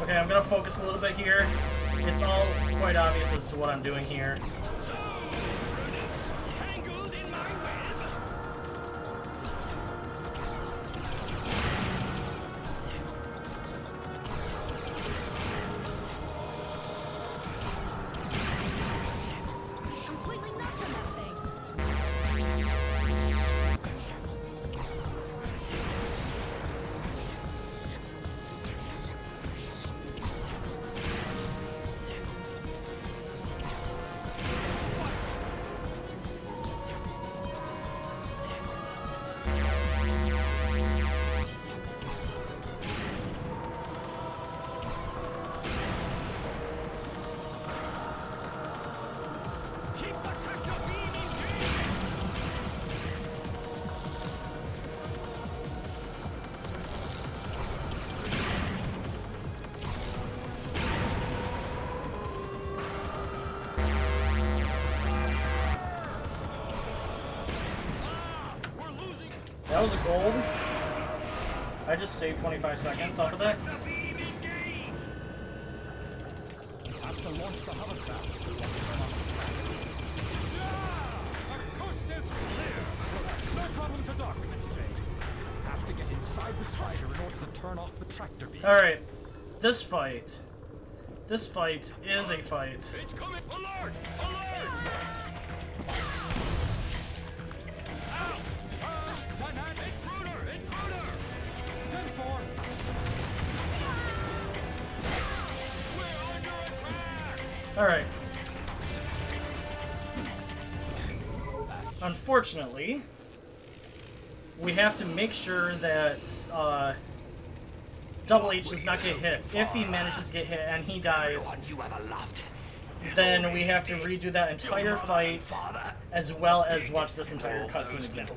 Okay, I'm gonna focus a little bit here. It's all quite obvious as to what I'm doing here. That was a gold. I just saved 25 seconds off of that. Have to launch the hovercraft if we want to turn off the track. Yeah! The coast is clear. No problem to dock, Miss J. Have to get inside the spider in order to turn off the tractor beam. Alright. This fight is a fight. It's coming! Alert! Alert! Alright. Unfortunately, we have to make sure that Double H does not get hit. If he manages to get hit and he dies, then we have to redo that entire fight as well as watch this entire cutscene again.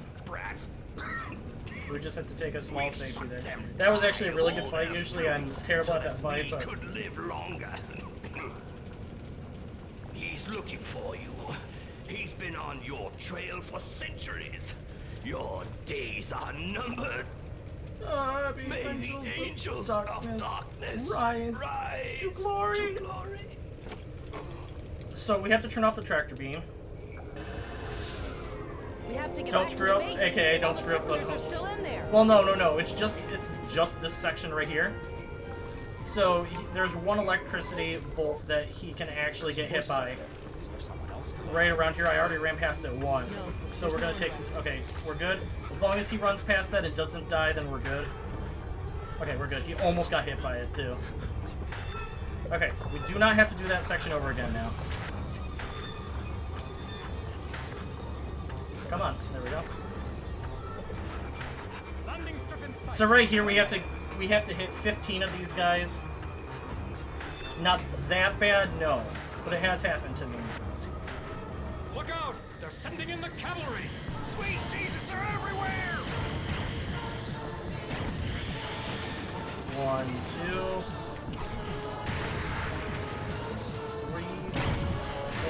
So we just have to take a small safety there. That was actually a really good fight. Usually I'm terrible at that fight, but... He's looking for you. He's been on your trail for centuries. Your days are numbered. May the angels of darkness rise to glory. So we have to turn off the tractor beam. We have to get Don't back screw to up, the base. aka don't screw up the... Prisoners are still in there. Well, no. It's just this section right here. So there's one electricity bolt that he can actually get hit by. Right around here, I already ran past it once. So we're gonna take... Okay, we're good. As long as he runs past that and doesn't die, then we're good. Okay, we're good. He almost got hit by it, too. Okay, we do not have to do that section over again now. Come on, there we go. So right here we have to hit 15 of these guys. Not that bad, no. But it has happened to me. Look out! They're sending in the cavalry! Sweet Jesus, they're everywhere! 1, 2, 3,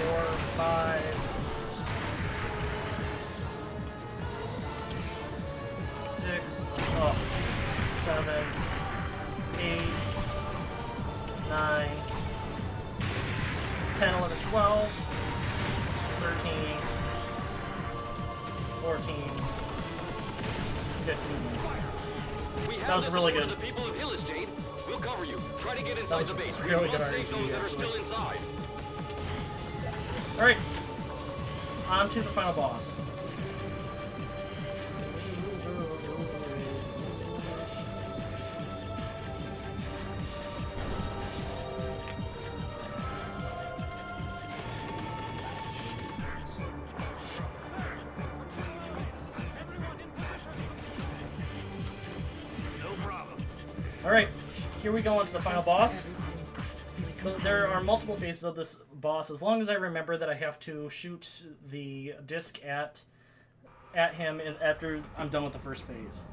4, 5, 6, 7, 8, 9, 10, 11, 12, 13, 14, 15. That was really good. The people of HILLYS, Jade. We'll cover you. Try to get inside the base. Really good Save those that are RPG, still inside. Alright. On to the final boss. Alright, here we go on to the final boss. There are multiple phases of this boss. As long as I remember that I have to shoot the disc at him after I'm done with the first phase.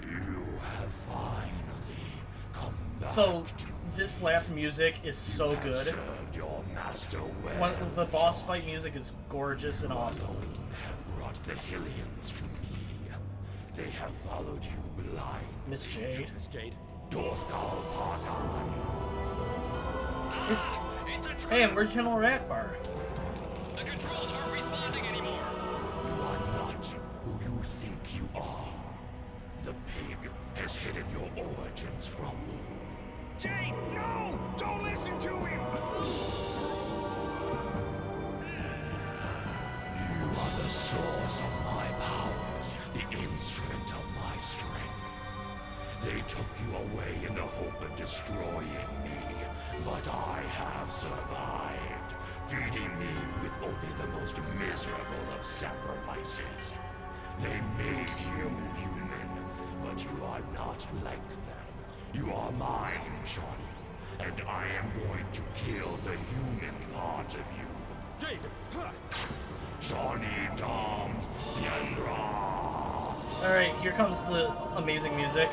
You have finally come back. So, this last music is so good. Your master When the boss fight music is gorgeous and awesome. have brought the Hillyons to me. They have followed you blind. Miss Jade. Miss Jade. Dorthgal Parton. Hey, and where's General Ratbar? The controls aren't responding anymore. You are not who you think you are. The pig has hidden your origins from you. Jade, no! Don't listen to him! You are the source of my powers, the instrument of my strength. They took you away in the hope of destroying me, but I have survived, feeding me with only the most miserable of sacrifices. They made you human, but you are not like them. You are mine, Shawnee, and I am going to kill the human part of you. Jade! Shawnee Dom Yendra! Alright, here comes the amazing music.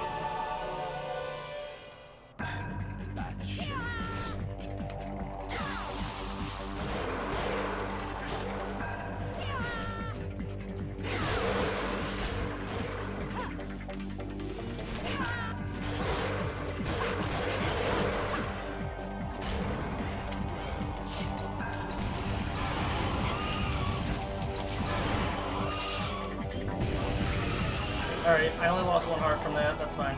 Alright, I only lost one heart from that, that's fine.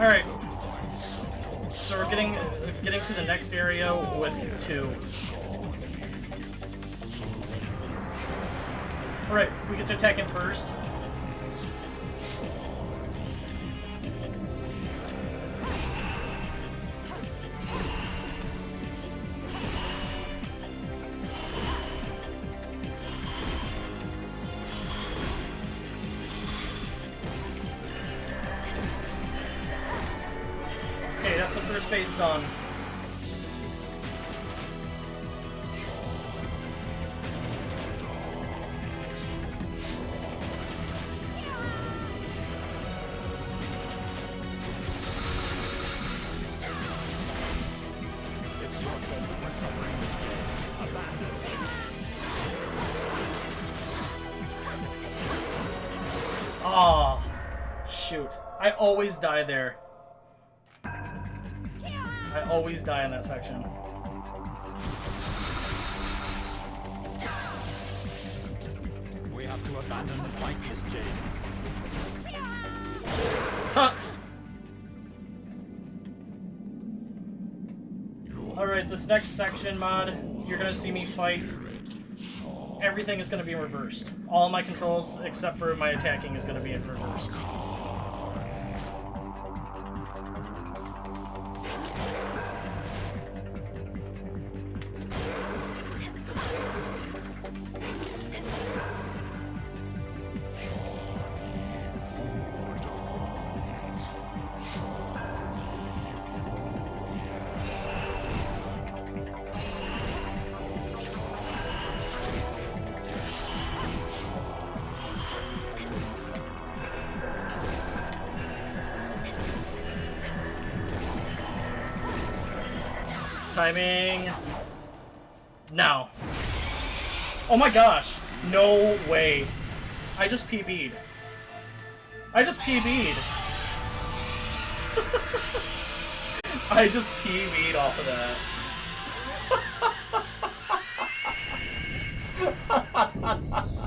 Alright. So we're getting to the next area with 2. Alright, we get to attack him first. Okay, that's the first phase done. It's your fault that we're suffering this game. Abandon. Ah, shoot. I always die there. I always die in that section. We have to abandon the fight, Miss Jade. Huh. Alright, this next section, mod, you're gonna see me fight. Everything is gonna be reversed. All my controls, except for my attacking, is gonna be reversed. Timing. Now. Oh my gosh. No way. I just PB'd. I just PB'd. I just PB'd off of that.